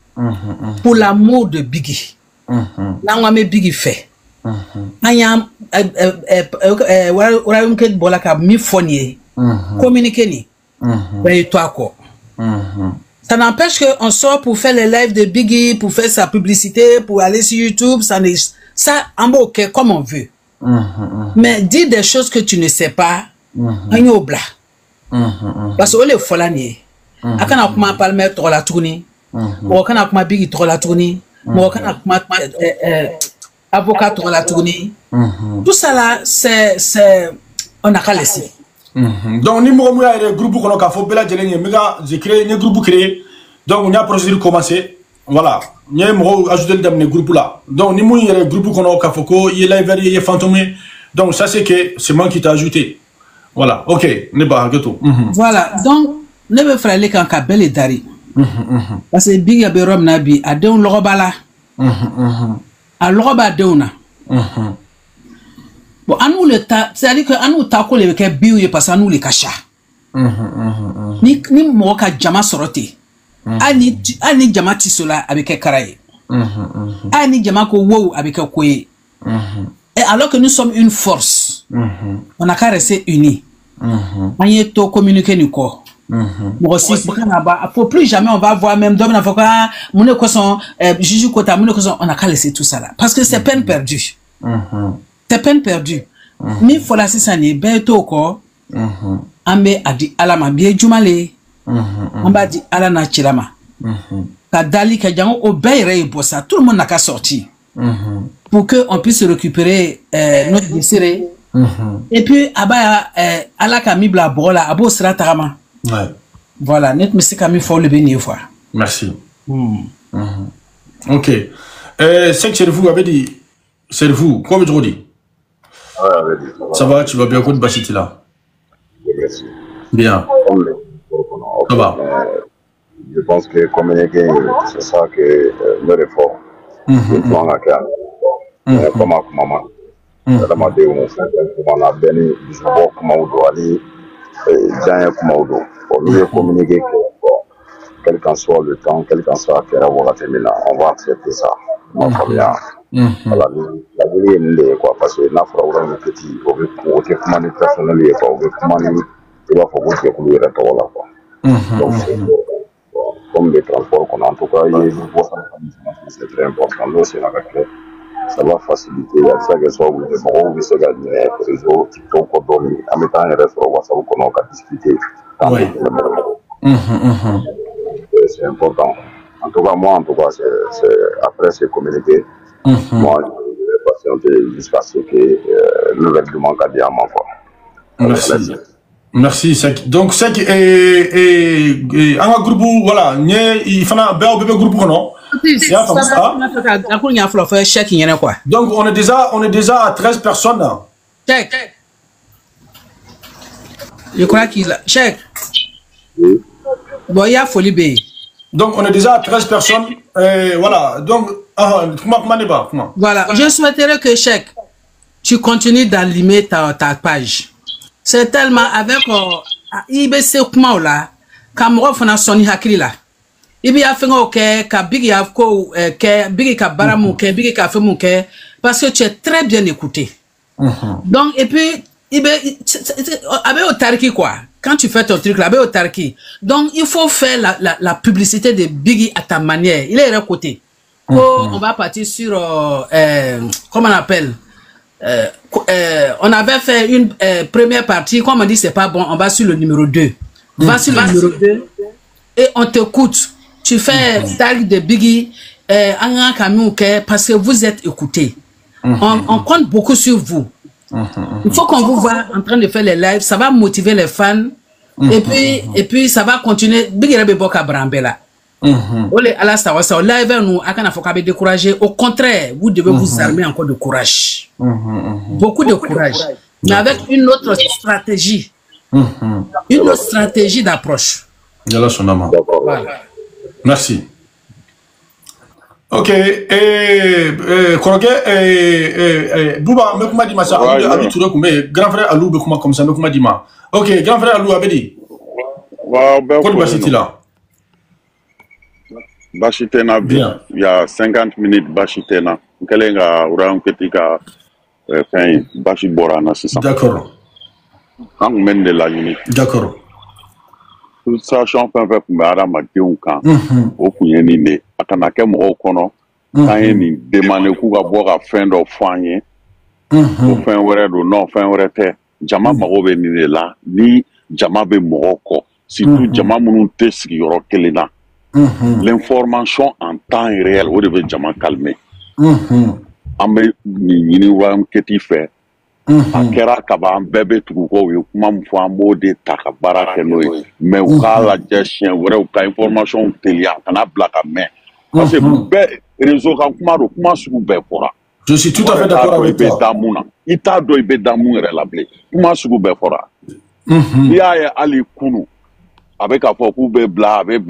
Pour l'amour de Biggie. Là, on a mis Biggie fait. Ayam Royaume Kate Bolaka mi fonnier. Communiquer ni. Et toi quoi. Ça n'empêche qu'on sort pour faire les lives de Biggie, pour faire sa publicité, pour aller sur YouTube, ça en bon ok comme on veut. Mais dis des choses que tu ne sais pas, on y obla. Parce que les folaniers, à quand on a parlé de la tournée, ou quand on a Biggie de la tournée, ou quand on a avocat de la tournée, tout ça là, c'est on a qu'à laisser. Donc, ni moi, il y a des groupes qui ont fait j'ai créé un groupe créé. Donc, on a procédure commencé. Voilà. Il y a ajouté dans les groupes là. Donc, ni moi, il y a des groupes qui ont fait il y a les il y a fantomé. Donc, ça, c'est que c'est moi qui t'ai ajouté. Voilà. Ok. Ne pas tout. Voilà. Donc, ne me frère les quand Kabel est dari. Parce que Big Aberom Nabi a donné le robala. alors ba deuna bon anu le ta c'est-à-dire que anu ta ko le ke biu parce anu le kasha ni mo ka jama soroti ani jama tisola avec karaye ani jama ko wo avec koye et alors que nous sommes une force on a qu'à rester unis on y est to communiquer ni ko moi aussi faut plus jamais on va voir même d'homme avocat mon équation juge kota mon équation on a qu'à laisser tout ça là parce que c'est peine perdue c'est peine perdue mais faut la ça ni beto ko ambe adi alama bien jumale on va di ala na chirama ka dali ka jango obeyre bossa tout le monde n'a qu'à sortir pour que on puisse récupérer notre blessé et puis aba ala ka mibla bola abo sera tarama. Ouais. Voilà, net monsieur Camille faut le bénir fois. Merci. OK. C'est que vous avez dit c'est vous, comme je dis. Ça va, tu vas bien quoi de Bachiti là? Merci. Bien. Ça va. Je pense que communiquer, c'est ça que le réforme. Le plan à faire. Comment maman. Demandé on a béni du jour comment on doit aller. Pour lui communiquer quel qu'en soit le temps, quel qu'en soit on va accepter ça. La vie est née, quoi, parce que la fraude est petit, on veut comment personnel, on veut comment il va falloir que vous le quoi. Donc, comme les transports qu'on a, en tout cas, c'est très important. Ça va faciliter ça que soit vous de bon, vous se gagnez les réseaux qui sont coordonnés en mettant un restaurant WhatsApp qu'on a discuté. C'est important. En tout cas, moi, après ces communiqués, moi, je vais patienter jusqu'à ce que le règlement qu'a dit à moi. Merci. Merci, Sek. Donc, Sek un groupe, voilà, il faut un bébé groupe, non? Donc on est déjà à 13 personnes. Check. Je crois qu'il a. Check. Bon, il y a folie B. Donc on est déjà à 13 personnes. Voilà. Donc, comment? Voilà. Je souhaiterais que Check, tu continues d'animer ta page. C'est tellement avec IBC comment là, Cameroun fana Sony Hakili là. Ibi a fait ok, ka bigi a ko ke bigi ka baramu ke bigi ka fait mon ke parce que tu es très bien écouté. Donc et puis avec autarki quoi. Quand tu fais ton truc là avec autarki. Donc il faut faire la publicité de Biggie à ta manière. Il est côté. On va partir sur comment on appelle on avait fait une première partie, comme on dit c'est pas bon, on va sur le numéro 2. Va sur le numéro 2 et on t'écoute. Tu fais tag de Biggie parce que vous êtes écoutés. On compte beaucoup sur vous. Il faut qu'on vous voit en train de faire les lives, ça va motiver les fans. Et puis ça va continuer. Biggie Rebe Boka Brambela. Live nous a découragé. Au contraire, vous devez vous armer encore de courage. Beaucoup de courage. Mais avec une autre stratégie. Une autre stratégie d'approche. Voilà. Merci. Ok. Bouba, me comment dit ma ça? Alou tu mais grand frère Alou be comment comme ça me comment dit ma? Ok, grand frère Alou avait dit. Waaw, ben quoi Bachiti là? Bachitena bien. Il y a 50 minutes Bachitena. Kelenga ura ketika fin Bachi Borana c'est ça. D'accord. On mène de la unité. D'accord. Sachant fait pour madame Dieu quand au kuyeni ne akanake mo kono quand ni demander ku ga boire fin de foyer au fin wéré do non fin wéré te jama mago be ni là ni jama be moroko surtout jama munu te sigi yoro kelena l'information en temps réel au devait jama calmer ambe ni wa keti fait akera kaba bébé tout ko yo kuma mfo ambo de takabara keno mais ou la chien wéré ou ka information telia kana blaka mais parce que be réseau ka kuma su be fora je suis tout à fait d'accord avec toi ita do ibe damu relable kuma su be fora ya ali kunu avec a fo ku be bla avec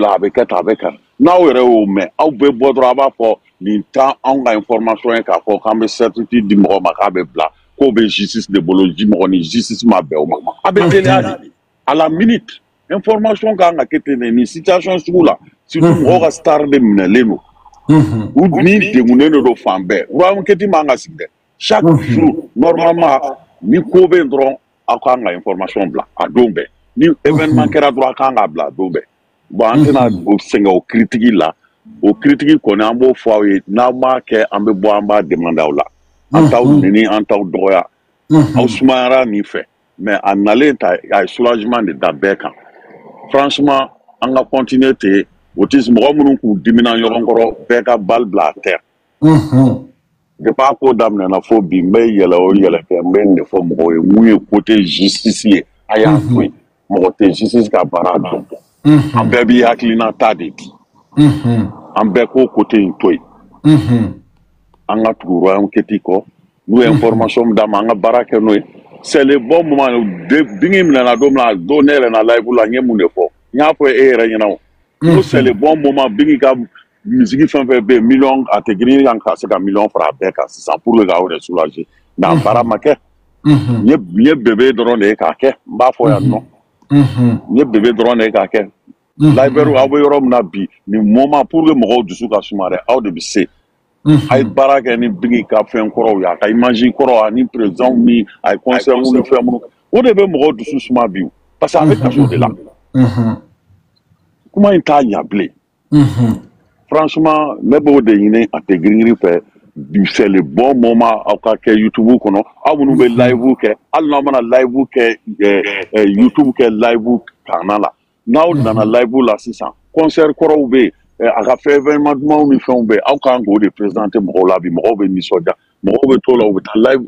n'aw yɛrɛ y'o mɛn aw bɛ bɔ dɔrɔn a b'a fɔ nin t'an anw ka information ye k'a fɔ k'an bɛ certitude di mɔgɔ ma k'a bɛ bila k'o bɛ justice de bolo mɔgɔ ni justice ma bɛn o ma a bɛ teliya de à la minute information kan ka kɛ ten de nin situation sugu la surtout mɔgɔw ka star de minɛlen don u ni degunnen de don fan bɛɛ royaume kɛti man ka sigi dɛ chaque jour normalement ni ko bɛ yen dɔrɔn aw kan ka information bila a don bɛɛ ni événement kɛra dɔrɔn a kan ka bila a don bɛɛ bon an tɛna sɛgɛn o critique la o critique kɔni an b'o fɔ aw ye n'aw m'a kɛ an bɛ bɔ an b'a demander aw la an t'aw neni an t'aw dɔgɔya aw sumayara nin fɛ mais a nalen ta a ye soulagement de da bɛɛ kan franchement an ka continuer ten autisme mɔgɔ minnu k'u dimina ɲɔgɔn kɔrɔ bɛɛ ka balle bila a terre depuis a ko daminɛna fo bi n bɛ yɛlɛ o yɛlɛ kɛ n bɛ nin de fɔ mɔgɔw ye mun ye côté justice ye a y'a to yen mɔgɔ tɛ justice ka baara dɔn an bɛɛ b'i hakilina ta de di an bɛɛ k'o côté in to yen an ka tugu royaume kɛti kɔ n'u ye information min d'a ma an ka baara kɛ n'o ye c'est le bon moment bingi minɛna don min na don ne yɛrɛ na live la n ye mun de fɔ n y'a fɔ e yɛrɛ ɲɛna o ko c'est le bon moment bingi ka musique fɛn fɛn bɛ yen million a tɛ girin kan ka se ka million fara a bɛɛ kan sisan pour que k'aw yɛrɛ soulager mais a baara ma kɛ n ye bébé dɔrɔn de ye k'a kɛ n b'a fɔ yan nɔ n ye bébé dɔrɔn de ye k'a kɛ librairie aw bɛ yɔrɔ min na bi nin moment pour que mɔgɔw dusu ka suma dɛ aw de bɛ se a ye baara kɛ ni bingi ka fɛn kɔrɔw ye a ka image kɔrɔ ani président ni a ye concert ni fɛn minnu o de bɛ mɔgɔw dusu suma bi parce que a bɛ kaso de la kuma in t'a ɲa bilen franchement ne b'o de ɲini a tɛ girin fɛ c'est le bon moment aw ka kɛ YouTube kɔnɔ aw minnu bɛ live kɛ hali n'aw mana live kɛ YouTube kɛ live kanna la n'aw nana live la sisan concert kɔrɔw bɛ yen a ka fɛ événement dumanw ni fɛnw bɛ aw kan k'o de présenter mɔgɔw la bi mɔgɔw bɛ nisɔndiya mɔgɔw bɛ to la u bɛ taa live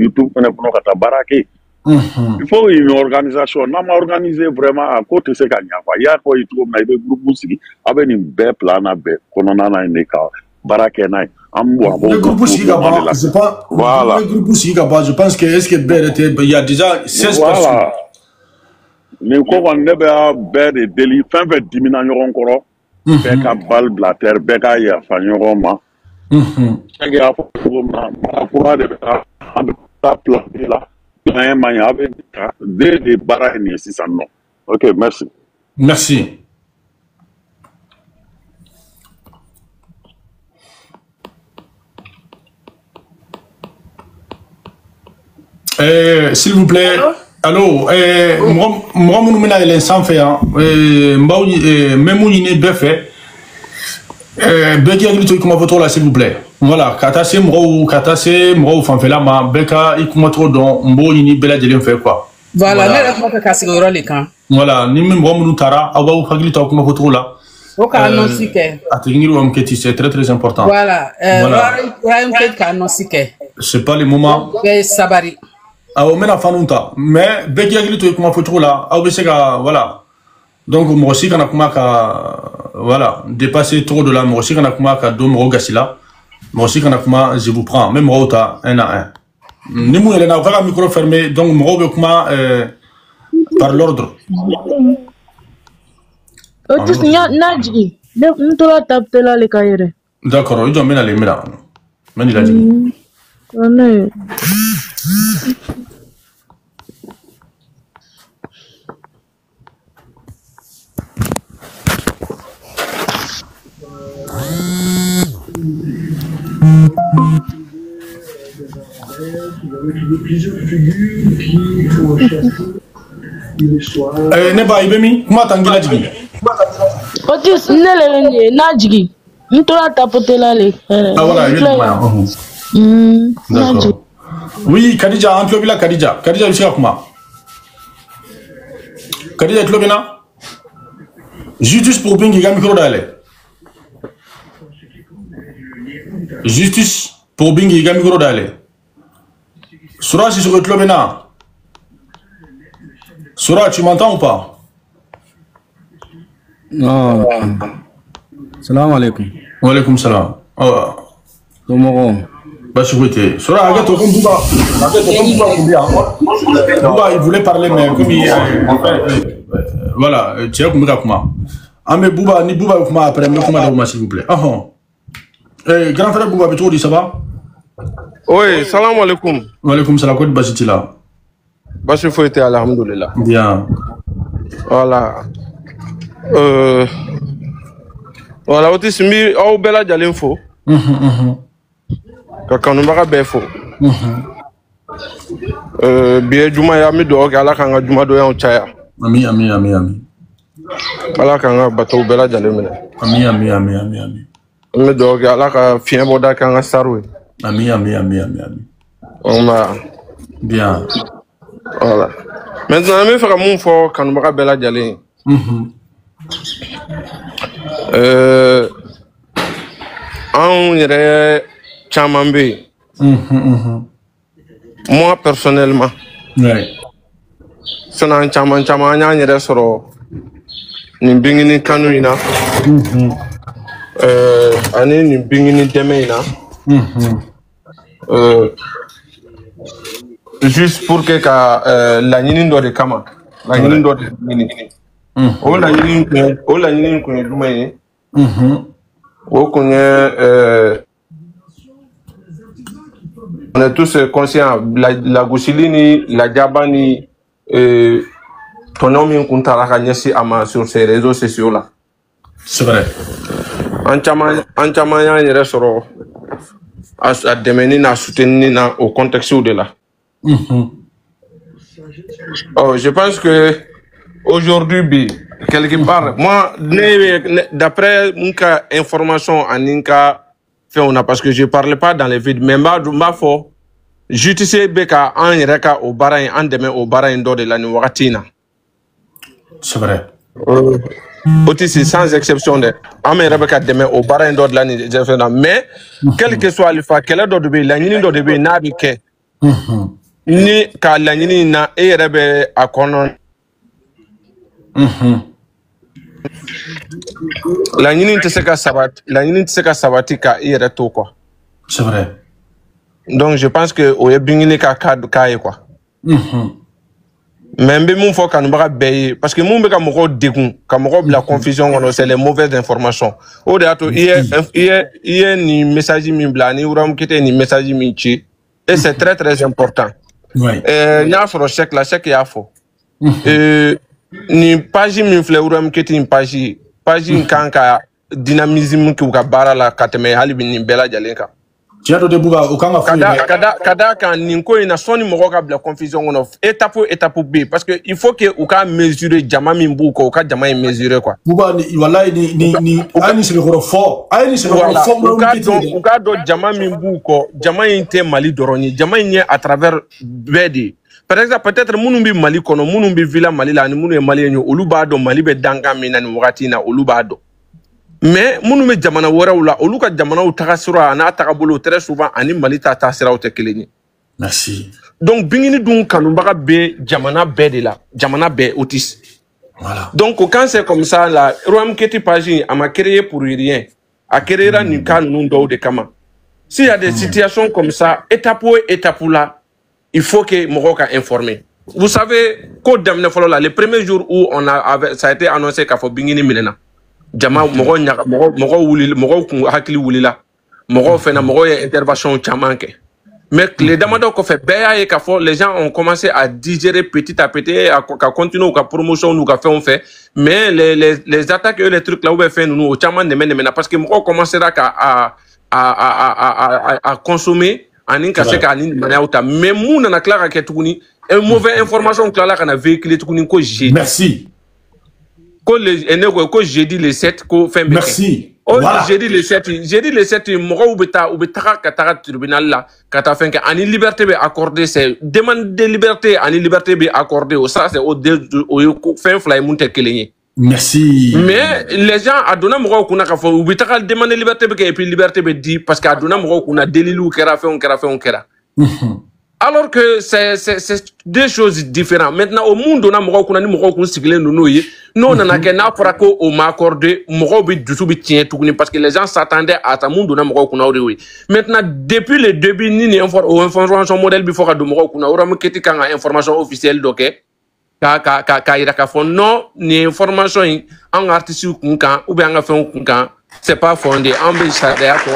YouTube fɛnɛ kɔnɔ ka taa baara kɛ il faut une organisation n'a ma organiser vraiment a ko tɛ se ka ɲa quoi i y'a fɔ ye cogo min na i bɛ groupe sigi aw bɛ nin bɛɛ plan na bɛɛ kɔnɔna na de ka baara kɛ n'a ye an b'o groupe sigi ka ban c'est pas voilà groupe sigi ka ban je pense que est-ce que bɛɛ yɛrɛ tɛ il y a déjà 16 personnes nin ko kɔni ne bɛ bɛɛ de deli fɛn fɛn dimina ɲɔgɔn kɔrɔ bɛɛ ka balle bila terre bɛɛ ka yafa ɲɔgɔn ma cɛ y'a fɔ cogo min na mara kura de bɛ taa an bɛ taa planter la an ye man ye a bɛ taa de baara ye nin ye sisan nɔ ok merci merci s'il vous plaît allô mɔgɔ minnu bɛna yɛlɛn sanfɛ yan n b'aw n bɛ mun ɲini bɛɛ fɛ bɛɛ k'i hakili to i kumafɔcogo la s'il vous plaît voilà ka taa se mɔgɔw fanfɛla ma bɛɛ ka i kumacogo dɔn n b'o ɲini bɛɛ lajɛlen fɛ quoi voilà ne yɛrɛ kuma fɛ ka sigi o yɔrɔ de kan voilà ni mɔgɔ minnu taara aw b'aw hakili to aw kumafɔcogo la o ka annonce kɛ a tɛ ɲini royaume kɛti c'est très très important voilà royaume kɛti ka annonce kɛ c'est pas le moment bɛɛ sabari awɔ n bɛna fanu ta mais bɛɛ k'i hakili to i kumafɔcogo la aw bɛ se ka voilà donc mɔgɔ si kana kuma ka voilà dépasser cogo dɔ la mɔgɔ si kana kuma ka don mɔgɔ gasi la mɔgɔ si kana kuma je vous prends n bɛ mɔgɔw ta un à un ni mun yɛlɛnna u ka micro fermé donc mɔgɔw bɛ kuma par l'ordre Otis n'a jigin n tora tapitela le ka yɛrɛ d'accord i jɔ n bɛna le n bɛ nin lajigin ne ba i bɛ min kuma ta n k'i lajigin Otis ne le n'a jigin n tora tapitela le ah voilà i bɛ kuma yan d'accord oui Kadija an tulo b'i la Kadija i bɛ se ka kuma Kadija i tulo bɛ n na justice pour Bingi i ka micro dayɛlɛ justice pour Bingi i ka micro dayɛlɛ Sura Sissoko i tulo bɛ n na Sura, tu m'entends ou pas? Non. Salam alaikum. Wa alaikum salam. Comment? Bachouete. Sura, regarde, comme Bouba. Bouba, il voulait parler, mais comme il. Voilà, tu es comme Rakuma. Amé Bouba, ni Bouba Oukma après, mais comment s'il vous plaît. Grand frère Bouba, tu dis ça va? Oui, salam alaikum. Wa alaikum salam, quoi de Basitila? Bashi Fouete, alhamdoulilah. Bien. Voilà. Voilà, Otis, mi au bela jalinfo. Kakanumaka befo. Biye Juma ya mi do ala kanga Juma do ya chaya. Ami. Ala kanga bato bela jalimene. Ami. Mi do ala ka fien boda kanga sarwe. Ami. On a Bien. voilà. Maintenant, je vais faire mon fort quand on va bela jalin. On irait chamambe. Moi personnellement. Ouais. C'est un chaman on irait sur une bingini kanuina. Année une bingini demaina. Juste pour que la nini do de kama la nini do de nini o la nini ko lumay o ko on est tous conscients la gousilini la jabani tonomi kuntara ka nyesi ama sur ces réseaux sociaux là. C'est vrai. En chama ya yere soro à démener na soutenir au contexte de là. Oh, je pense que aujourd'hui, quelque part, moi, d'après mon information en Inca, parce que je ne parle pas dans les vides, mais ma foi, justice beka en reka au barain, en demain au barain d'or de la Nouatina. C'est vrai. Aussi, sans exception de Rebecca demain au barain d'or de la Nouatina. Mais, quel que soit le fait, quel est l'ordre de la ligne d'or de Nabike. Ni ka laɲini na e yɛrɛ bɛ a kɔnɔ laɲini tɛ se ka sabati ka i yɛrɛ to quoi. C'est vrai. Donc je pense que o ye bingini ka cas ye quoi. Mais n bɛ mun fɔ kanubaga bɛɛ ye parce que mun bɛ ka mɔgɔw degun ka mɔgɔw bila confusion kɔnɔ c'est les mauvaises informations o de y'a to i ye nin message min bila ni Ibrahim Keita nin message min ci et c'est très très important. Ouais. N'a sɔrɔ chèque la chèque y'a fɔ. Ni page min filɛ Ibrahim Keita ni page in kan ka dynamisme k'u ka baara la ka tɛmɛ hali bi nin bɛɛ lajɛlen kan. Tiɲɛ dɔ de Bouba o kan ka fɔ ka da kan nin ko in na sɔnni mɔgɔw ka bila confusion kɔnɔ étape B parce que il faut que u ka mesurer jama min b'u kɔ u ka jama in mesurer quoi. Bouba wallahi ni a ye nin sɛbɛkɔrɔ fɔ u ka dɔn jama min b'u kɔ jama in tɛ Mali dɔrɔn ye jama in ye à travers bɛɛ de. Par exemple peut-être minnu bɛ Mali kɔnɔ minnu bɛ villa Mali la ani minnu ye maliyɛn ye olu b'a dɔn Mali bɛ dankan min na nin wagati in na olu b'a dɔn. Mais minnu bɛ jamana wɛrɛw la olu ka jamanaw tagasira a n'a tagabolo très souvent ani Mali ta taasiraw tɛ kelen ye. Merci. Donc bingini dun kanubaga bɛ jamana bɛɛ de la jamana bɛɛ Otis. Voilà. Donc quand c'est comme ça la Ibrahim Keita page a ma créé pour rien a créé nin cas ninnu dɔw de kama. S'il y a des situations comme ça étape là il faut que mɔgɔw ka informer. Vous savez qu'au daminɛ fɔlɔ la le premier jour où ça a été annoncé k'a fɔ bingini minɛna. Jama mɔgɔw kun hakili wulila mɔgɔw fɛnɛ mɔgɔw ye intervention caman kɛ mais les damadɔ kɔfɛ bɛɛ y'a ye k'a fɔ les gens ont commencé à digérer petit à petit ka continuer u ka promotion n'u ka fɛnw fɛ mais les attaques et les trucs là ou bien fɛn ninnu o caman nɛmɛna parce que mɔgɔw commencera à consommer ani ka se ka ani maniyaw ta mais mun nana tila ka kɛ tuguni mauvaise information tilala ka na véhiculer tuguni ko jeudi. Merci. Ko jeudi le 7 ko fɛn bɛ kɛ. Merci. Voilà. Jeudi le 7 mɔgɔw bɛ taga ka taga tribunal la ka taa fɛn kɛ ani liberté bɛ accordé c'est demande de liberté ani liberté bɛ accordé o ça c'est o ye fɛn fila ye mun tɛ kelen ye. Merci. Mais les gens a donné mɔgɔw kunna k'a fɔ u bɛ taga demande liberté bɛ kɛ et puis liberté bɛ di parce que a donna mɔgɔw kunna deliliw kɛra fɛnw kɛra. Alors que c'est deux choses différentes. Maintenant, au monde, on a mɔgɔw kunna ni mɔgɔw kun sigilen don n'o ye. N'o nana kɛ n'a fɔra ko o ma accordé, mɔgɔw bɛ dusu bɛ tiɲɛ tuguni parce que les gens s'attendaient à ta mun donna mɔgɔw kunna o de ye. Maintenant, depuis le début, ni information modèle bɛ fɔ ka don mɔgɔw kunna, Ibrahim Keita kan ka information officielle dɔ kɛ. ka ira ka fo non ni information en artiste kunkan ou bien en fait kunkan c'est pas fondé en be charia ko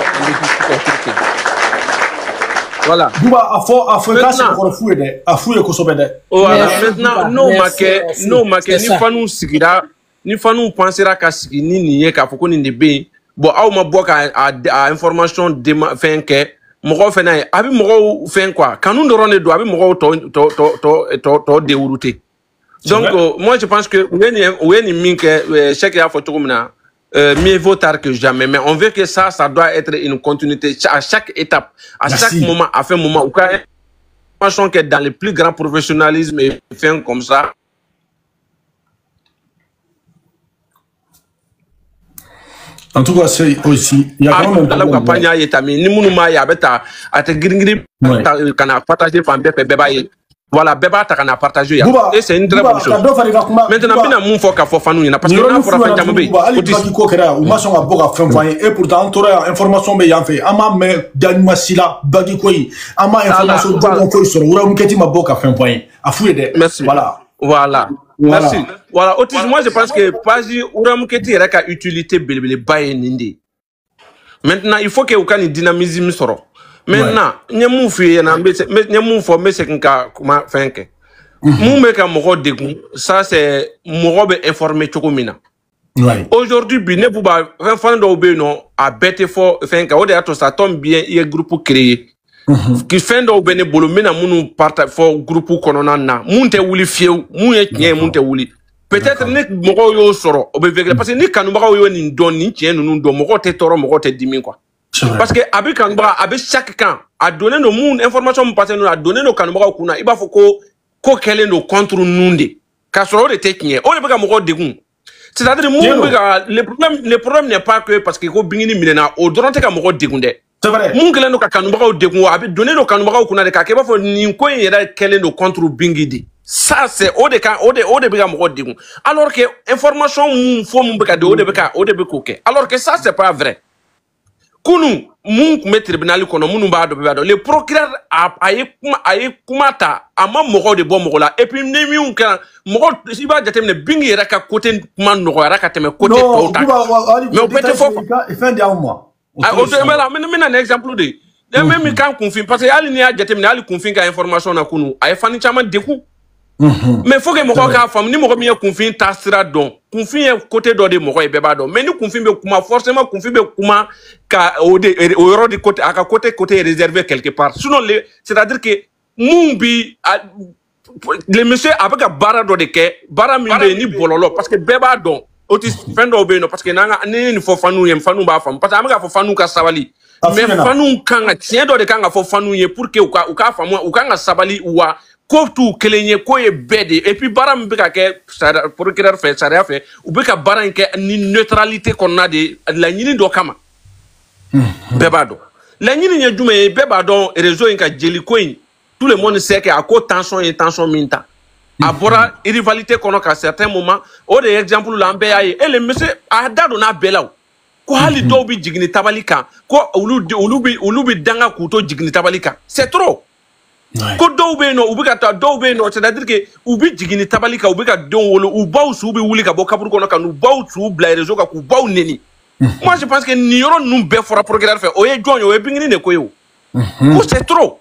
voilà Bouba a fait ça c'est pour fouiller de a fouiller ko sobede voilà maintenant no make ni fanu sigira ni fanu pensera ka sigi ni niye ka fo ko ni be bon aw ma bo ka a information de fin que mogo fena abi mogo fin quoi kanu ndorone do abi mogo to dérouté donc moi je pense que oui minke chaque ya photo comme na mieux vaut tard que jamais mais on veut que ça doit être une continuité à chaque étape à chaque moment à fin moment ou quand pensons que dans le plus grand professionnalisme et fin comme ça en tout cas c'est aussi il y a quand même la campagne ya etami ni munuma ya beta ate gringri kana partager fan beba voilà beba ta kana partager et c'est une très bonne chose maintenant bina mun fo ka fo fanu ina parce que na fora fa jambe be ko kera ou ma son ka boka fan voyer et pourtant tora information be yan fait ama me danima sila bagi koyi ama information do ko sur wura muketi ma boka fan voyer afuye de voilà merci voilà autisme moi je pense que page uramuketi era ka utilité belebele baye nindi maintenant il faut que aucun dynamisme soro maintenant nyemu fi na nyemu fo me sekinka kuma fenke mu me ka mogo degun ça c'est mogo be informer chokomina aujourd'hui bi ne buba fan do be no a bête fo fenka o de ato ça tombe bien il y a groupe créé qui fait do bene bolo mena munu parta fo groupe konona na munte wuli fiew munye nye munte wuli peut-être ne mogo yo soro obevegre parce que ni kanumba yo ni don ni tien nunu do mogo te toro mogo te dimi quoi parce que abi kanumba abi chaque camp a donné nos moun information passé nous a donné nos kanumba kuna iba fo ko kele no contre nunde ka soro de te tien o le bega mogo degun c'est-à-dire moun bega le problème n'est pas que parce que ko bingini milena o doronte ka mogo degunde. C'est vrai. Mon kelen no ka kanumba de ko abi donné no kanumba kuna de ka ke ba fo ni ko yera kelen no contre bingidi ça c'est au de bega mo de alors que information mun fo mun beka de o de beko ke alors que ça c'est pas vrai kunu mun me tribunal kono munu ba do le procureur aye kumata ama mo de bo mo la et puis ne mi un kan mo si ba jatem ne bingi yera ka côté man no yera ka teme côté to ta mais on peut te fo fin de mois mais un exemple de même quand confirme parce que ali ni a jatem ne ali confirme ka information na kunu ay fani chama de ku mais faut que mo ka fam ni mo mi confirme ta sira don confirme côté do de mo ko e beba don mais ni confirme kuma forcément confirme kuma ka au euro de côté aka côté réservé quelque part sinon c'est-à-dire que mumbi le monsieur avec bara do de ke bara mi be ni bololo parce que beba don otis fendo be no parce que nanga ni fo fanu yem fanu ba fam parce que amga fo fanu ka sabali mais fanu kanga tien do de kanga fo fanu ye pour que ou ka famu ou kanga sabali wa ko tu kelenye ko ye bede et puis bara mbeka ke procureur fait ça fait ou beka bara nke ni neutralité qu'on a de la nyini do kama beba do la nyini nya jume beba do réseau nka jeli ko tout le monde sait que à cause tension minta abora rivalité kono ka certains moments o de exemple lambe aye et le monsieur a dado na belaw ko hali do bi jigni tabalika ko ulu bi danga kuto jigni tabalika c'est trop ko do be no ubika ta do be no c'est-à-dire que ubi jigni tabalika ubika don wolo ubaw su bi wuli ka bo kaburu kono ka nu baw su bla réseau ka ku baw neni moi je pense que ni yoro nu be fora programme fait oye jonyo e bingini ne ko yo ko c'est trop.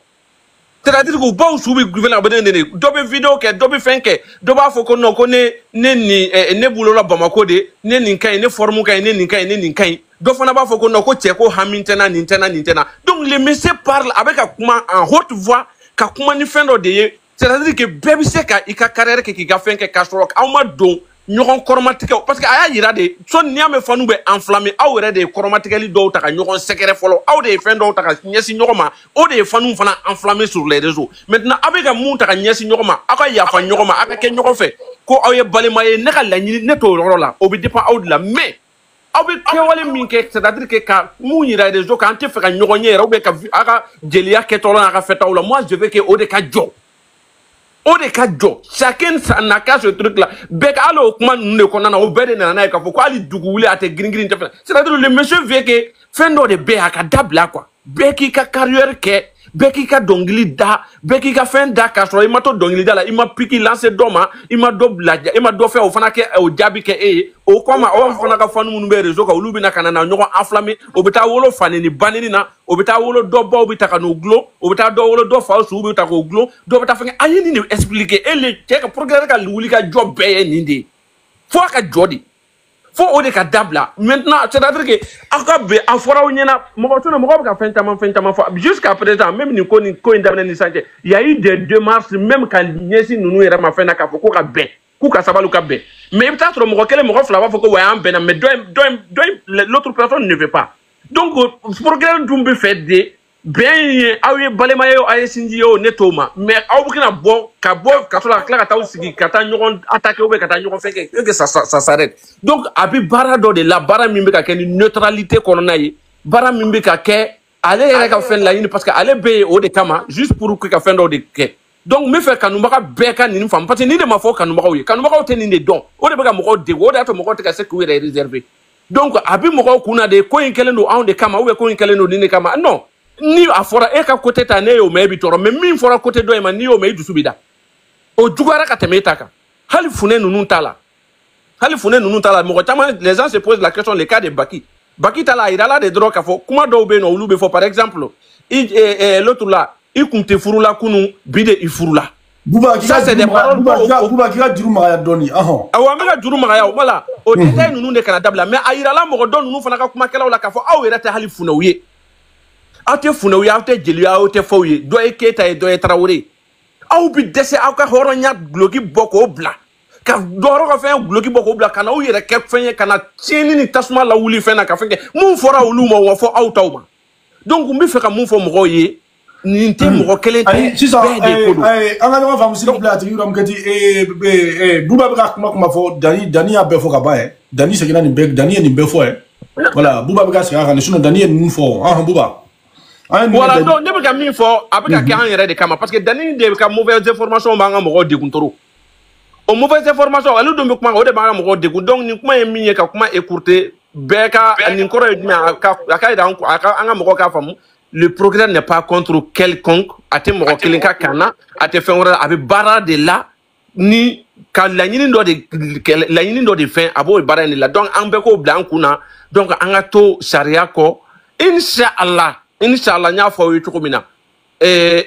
C'est-à-dire que vous soubi gouvernement abandonné dobe vidéo ke dobe fenke doba foko no ko ne bulo la Bamako de ne ninkai ne formu kai ne ninkai do fana ba foko no ko cheko hamintena nintena donc les messieurs parlent avec kuma en haute voix ka kuma ni fendo de c'est-à-dire que bébé c'est ka ika carrière ke ki ga fenke kasro awma don ñogon chromatique parce que aya yira de son niame fanu be enflammé aw re de chromatique do ta ka ñogon secret folo aw de fendo ta ka ñesi ñogoma o de fanu fana enflammé sur les réseaux maintenant avec mun ta ka ñesi ñogoma aka ya fa ñogoma aka ke ñogo fe ko aw ye balema ye ne ka la ñini ne to ro la o bi dépend aw de la mais aw be ke wale min ke c'est-à-dire que ka mun yira des réseaux quand te fe ka ñogo ñe ro be ka aka jelia ke to la aka fe taw la moi je veux que o de ka jo o de ka jo chacun n'a qu'à ce truc là bec allo kuma ne konana o bede na na ka fo ko ali dugu wuli ate green c'est-à-dire le monsieur veut que fendo de be aka dabla quoi beki ka carrière ke Bekika dongili da, Bekika fin da kasro, il m'a to dongili da la, il m'a piqué lancé d'oma, il m'a do blague, il m'a do fait au fanake au diabi ke e, au koma au fanaka fanu munube réseau ka ulubi na kanana nyoko enflammé, au beta wolo faneni banini na, au beta wolo do ba au beta kanu glo, au beta do wolo do fa au beta ko glo, do beta fenge ayini ni expliquer et le check programme ka luli ka job be nindi. Faut ka jodi. Faut au de ka dabla. Maintenant, c'est-à-dire que akabe afora onyena mokotuna mokobe ka fentama jusqu'à présent même ni ko indamne ni santé. Il y a eu des démarches même quand nyesi nunu era ma fena ka foko ka be. Ku ka sabalu ka be. Mais peut-être mokokele mokofla wa foko wa ambena mais l'autre personne ne veut pas. Donc programme dumbe fait des bien awe balema yo aye sinji yo netoma mais awbukina bo ka sola kla ka taw sigi ka ta nyogon attaquer ou ka ta nyogon fait que ça s'arrête. Donc abi bara do de la bara mimbe ka ken neutralité kolona yi bara mimbe ka ke aller rek ka fen la yini parce que aller be o de kama juste pour que ka fen do de ke. Donc me faire kanu maka be ka ni fam parce que ni de ma fo kanu maka o te ni de don o de be ka moko de o de ato moko te ka se ku réservé. Donc abi moko kuna de ko inkelendo on de kama ou ko inkelendo ni kama non. Ni afora eka côté tane yo mebi toro mais min fora côté do ma ni yo mebi subida o jugara ka temetaka hali fune nunu tala mo tama les gens se posent la question le cas de Baki tala irala de drogue afo kuma do be no ulube fo par exemple l'autre là il compte furula kunu bide ifurula Bouba ça c'est des paroles Bouba qui a djuru magaya doni awamega djuru magaya wala o détail nunu de kana dabla mais irala mo don nunu fana ka kuma kala wala ka fo aw irata hali funa wiye ate funa wi ate jeli ate fawye do e keta e do e Traoré aw bi dese aw ka horo nya gloki boko bla ka doro ka fe gloki boko bla kana o yere ke fenye kana tieni ni tasma la wuli fena ka fenge mun fora wulu mo wo fo aw tawma donc mbi fe ka mun fo mo ye ni nte mo kelente si ça anga no fam s'il vous plaît ati ram kati Bouba ka kuma fo Dani a be fo ka ba Dani se kina ni be Dani ni be fo voilà Bouba ka se ka ni sinon Dani ni fo Bouba voilà donc ne be min fo avec ka kan yere de kama parce que Dani de ka mauvaise information ba nga mo de kuntoro o mauvaise information alu do kuma o de ba nga mo de kun donc ni kuma mi ka kuma écourter beka ni nkoro mi aka ida anga mo ka famu le progrès n'est pas contre quelconque ate mo kelinka kana ate fenwora abi bara de là ni ka la nyini ndo de fin abo bara ni la donc an be ko blanc kuna donc anga to sharia ko Inch'Allah nya fo wi tukumina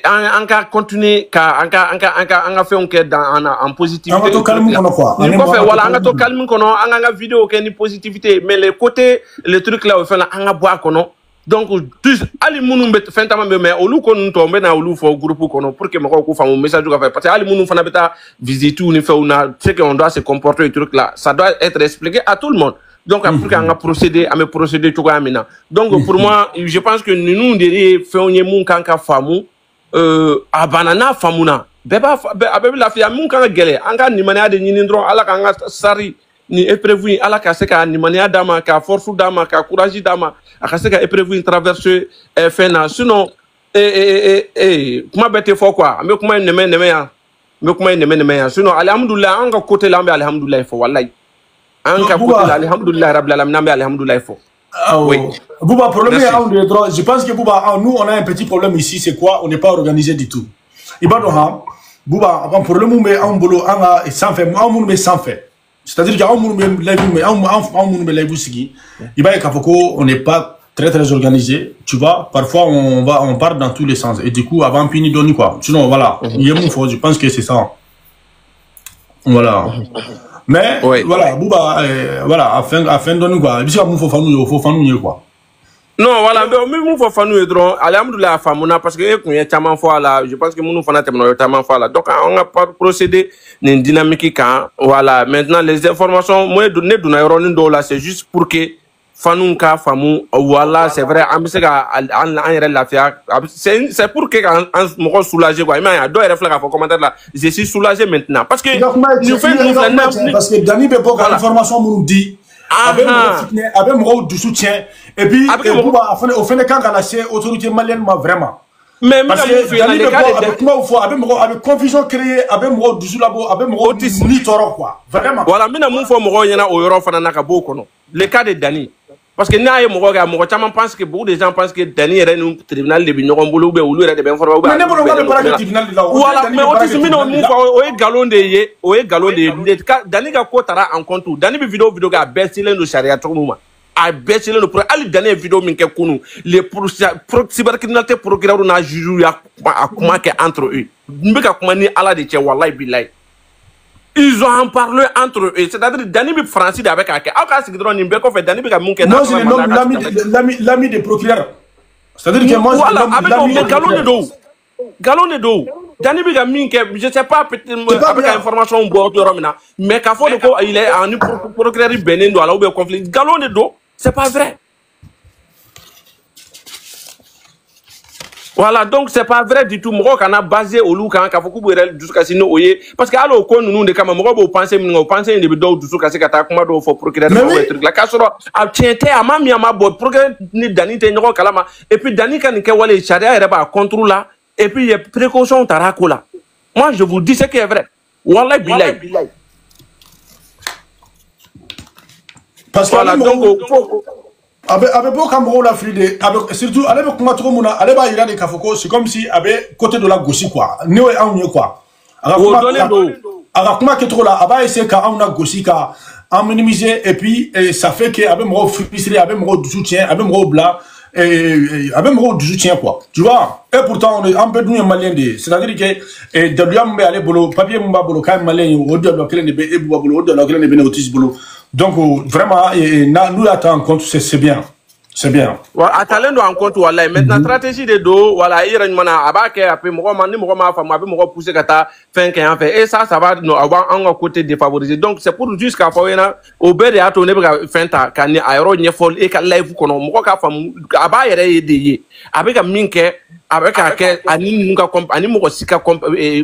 an ka continuer ka an ka fait on ke dans en positivité an to calme kono quoi ni ko fait wala an to calme kono an vidéo ke ni positivité mais les côtés le truc là on fait là an bois kono donc tous ali munu bet fentama mais olu kono to be na olu fo groupe kono pour que mako ko famu message ko fait parce que ali munu fana beta visiter ou ni fait on c'est qu'on doit se comporter le truc là ça doit être expliqué à tout le monde. Donc, pour qu'on procéder, à me procéder tout comme ça. Donc, pour moi, je pense que nous devons faire un moun kanka famu, à banana famuna. Beba, la fille, moun kanka gele, anga ni mania de ninindron, ala kanga sari, ni épreuve, ala kaseka ni mania dama, ka force dama, ka courage dama, akaseka épreuve traverser fena. Sinon, comment bête faut quoi? Mais comment neme ya? Sinon, alhamdoulilah, anga côté là, mais alhamdoulilah faut wallahi. Alhamdulillah rabbil alamin alhamdulillah fo. Oui. Bouba problème je pense que Bouba nous on a un petit problème ici c'est quoi on n'est pas organisé du tout. Ibadoha Bouba un problème mais on bolo anga sans fait on mais sans fait. C'est-à-dire que on me live mais on me live sigi. Iba Kafoko on n'est pas très organisé, tu vois, parfois on part dans tous les sens et du coup avant pini donner quoi. Sinon voilà, je pense que c'est ça. Voilà. Mais voilà, Bouba, voilà, afin de nous quoi. Il faut faire nous quoi. Non, voilà, mais nous faut faire nous drôle. Alhamdoulilah, famuna parce que qu'on y a tellement fois là, je pense que nous faisons tellement fois là. Donc on a pas procédé d'une dynamique quand voilà. Maintenant les informations, moi de là, c'est juste pour que fanunka famu voilà c'est vrai c'est pour que on soulager quoi mais do réfléchir à commentaire là je suis soulagé maintenant parce que nous faisons parce que Dani Bebo a l'information nous dit avec mon du soutien et puis au fin de quand la autorité malienne vraiment mais parce que Dani Bebo avec confusion créée avec mon du labo avec mon ni toro quoi vraiment voilà mina mon fo mo yana o yoro fana naka boko no le cas de Dani. parce que n'a ye mɔgɔ kɛ mɔgɔ caman pense que beaucoup de gens pensent que Dani yɛrɛ ni tribunal de bɛ ɲɔgɔn bolo ou bien olu yɛrɛ de bɛ informer ou bien mais ne bolo k'ale baara kɛ tribunal de la voilà mais Otis min y'o mun fɔ o ye galon de ye o ye galon de ye Dani ka ko taara en compte Dani bɛ vidéo kɛ a bɛɛ selen don sariya cogo min ma a bɛɛ selen don pour hali Dani ye vidéo min kɛ kunun les cybercriminalité procureur n'a juge y'a kuma kɛ entre eux n bɛ ka kuma ni Ala de cɛ wallahi billahi ils ont en parlé entre eux c'est-à-dire Dani bɛ Faransi de a bɛ k'a kɛ aw k'a sigi dɔrɔn nin bɛɛ kɔfɛ Dani bɛ ka mun kɛ non c'est le nom l'ami des procureurs c'est-à-dire que moi voilà a bɛ mais galon de don Dani bɛ ka min kɛ je sais pas peut-être a bɛ ka information bɔ yɔrɔ min na mais k'a fɔ de ko il est en procureur bɛnnen don a la ou bien conflit galon de don c'est pas vrai. Voilà, donc c'est pas vrai du tout. Mɔgɔ kana basé olu kan k'a fɔ k'u bɛ yɛrɛ dusu kasi n'o ye parce que hali o ko ninnu de kama mɔgɔ b'o penser min o penser in de bɛ dɔw dusu kasi ka taa kuma dɔw fɔ procureur ma ou truc la k'a sɔrɔ a tiɲɛ tɛ a ma min a ma bɔ procureur ni Dani tɛ ɲɔgɔn kalama et puis Dani ka nin kɛwale sariya yɛrɛ b'a contre la et puis il y a précaution taara a ko la. Moi je vous dis ce qui est vrai. Wallahi billahi. Parce que voilà donc avec beaucoup de la fride avec surtout avec comment tout le monde allait ba ira de kafoko c'est comme si avec côté de la gauche quoi ne ouais on quoi alors comment que trop là aba essayer ka on a gauche ka en minimiser et puis ça fait que avec mon frustré avec mon soutien avec mon blanc et avec mon soutien quoi tu vois et pourtant on est un peu nous malien de c'est-à-dire que de lui am aller bolo papier mba bolo quand malien au de la clé de be e bolo de la clé de be bolo. Donc vraiment nous attend en compte c'est bien. C'est bien. Voilà, attendons en compte voilà maintenant stratégie de dos voilà il y a une mana abake après moi ni moi ma femme après moi pousser kata fin qu'en fait et ça va nous avoir un côté défavorisé donc c'est pour jusqu'à foyena au bed et ato ne be fin ta kan aéro nyefol et ka live kono mo ka fam aba yere yedeye avec ka minke avec ka ani muka ani mo sika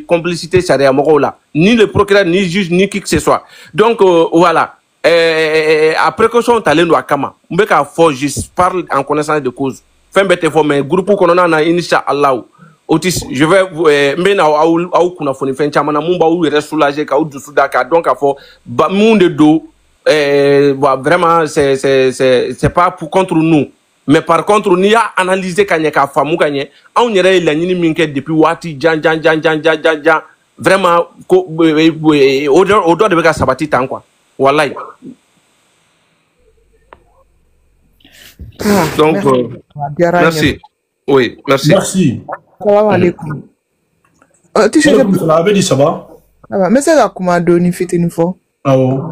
complicité charia mo là ni le procureur ni juge ni qui que ce soit donc voilà à précaution talendo akama mbeka fo je parle en connaissance de cause fin bete fo mais groupe konona na insha Allah Otis je vais mbena au kuna foni fin chamana mumba ou reste soulagé ka ou dusu daka donc a fo monde do vraiment c'est pas pour contre nous mais par contre ni a analyser kanye ka famu kanye on yere la nyini minke depuis wati jan vraiment odor de beka sabati tan quoi. Wallahi. Donc, merci. Oui, merci. Merci. Salam alaikum. Tu sais que ça avait dit ça va? Mais c'est là comment donner fit une fois. Ah bon.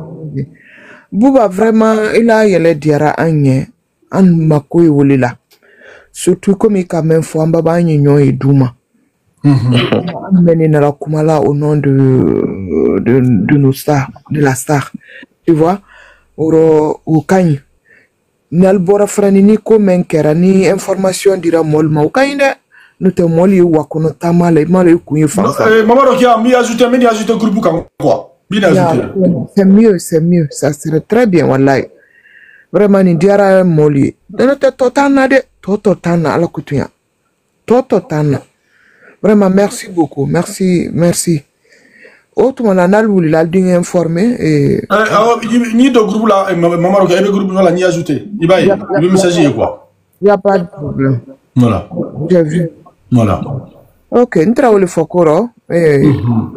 Bouba vraiment il a yele diara anye an makoy wolila. Surtout comme il quand même fois mbaba anye nyo et douma. Amené na la kumala au nom de nos stars, de la star. Tu vois, au Kanye. Nalbora franini ko menkera ni information dira molma au Kanye. Nous te moli ou kono tamale male kunye fansa. Maman Rokia mi ajouté groupe comme quoi. Bien ajouté. C'est mieux, ça serait très bien wallahi. Vraiment ni diara moli. Notre totana de totana ala kutunya. Totana. Vraiment, merci beaucoup. Merci. Autre mon anal ou l'a dû informer et. Ni de groupe là, maman Roka, le groupe là, ni ajouté. Il va le messager quoi. Il n'y a pas de problème. Voilà. J'ai vu. Voilà. Ok, nous travaillons le fokoro et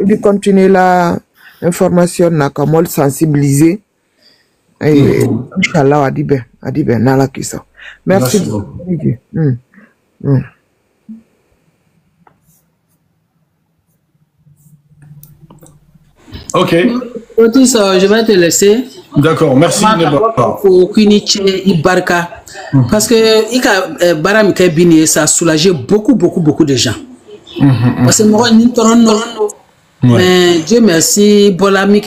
il continue la information n'a qu'à mal sensibiliser et Inch'Allah a dit ben nala qui ça. Merci beaucoup. Ok. Otis, je vais te laisser. D'accord, merci. Parce que Baram Kebini, ça a soulagé beaucoup de gens. Parce que moi, mais Dieu merci, Bolami.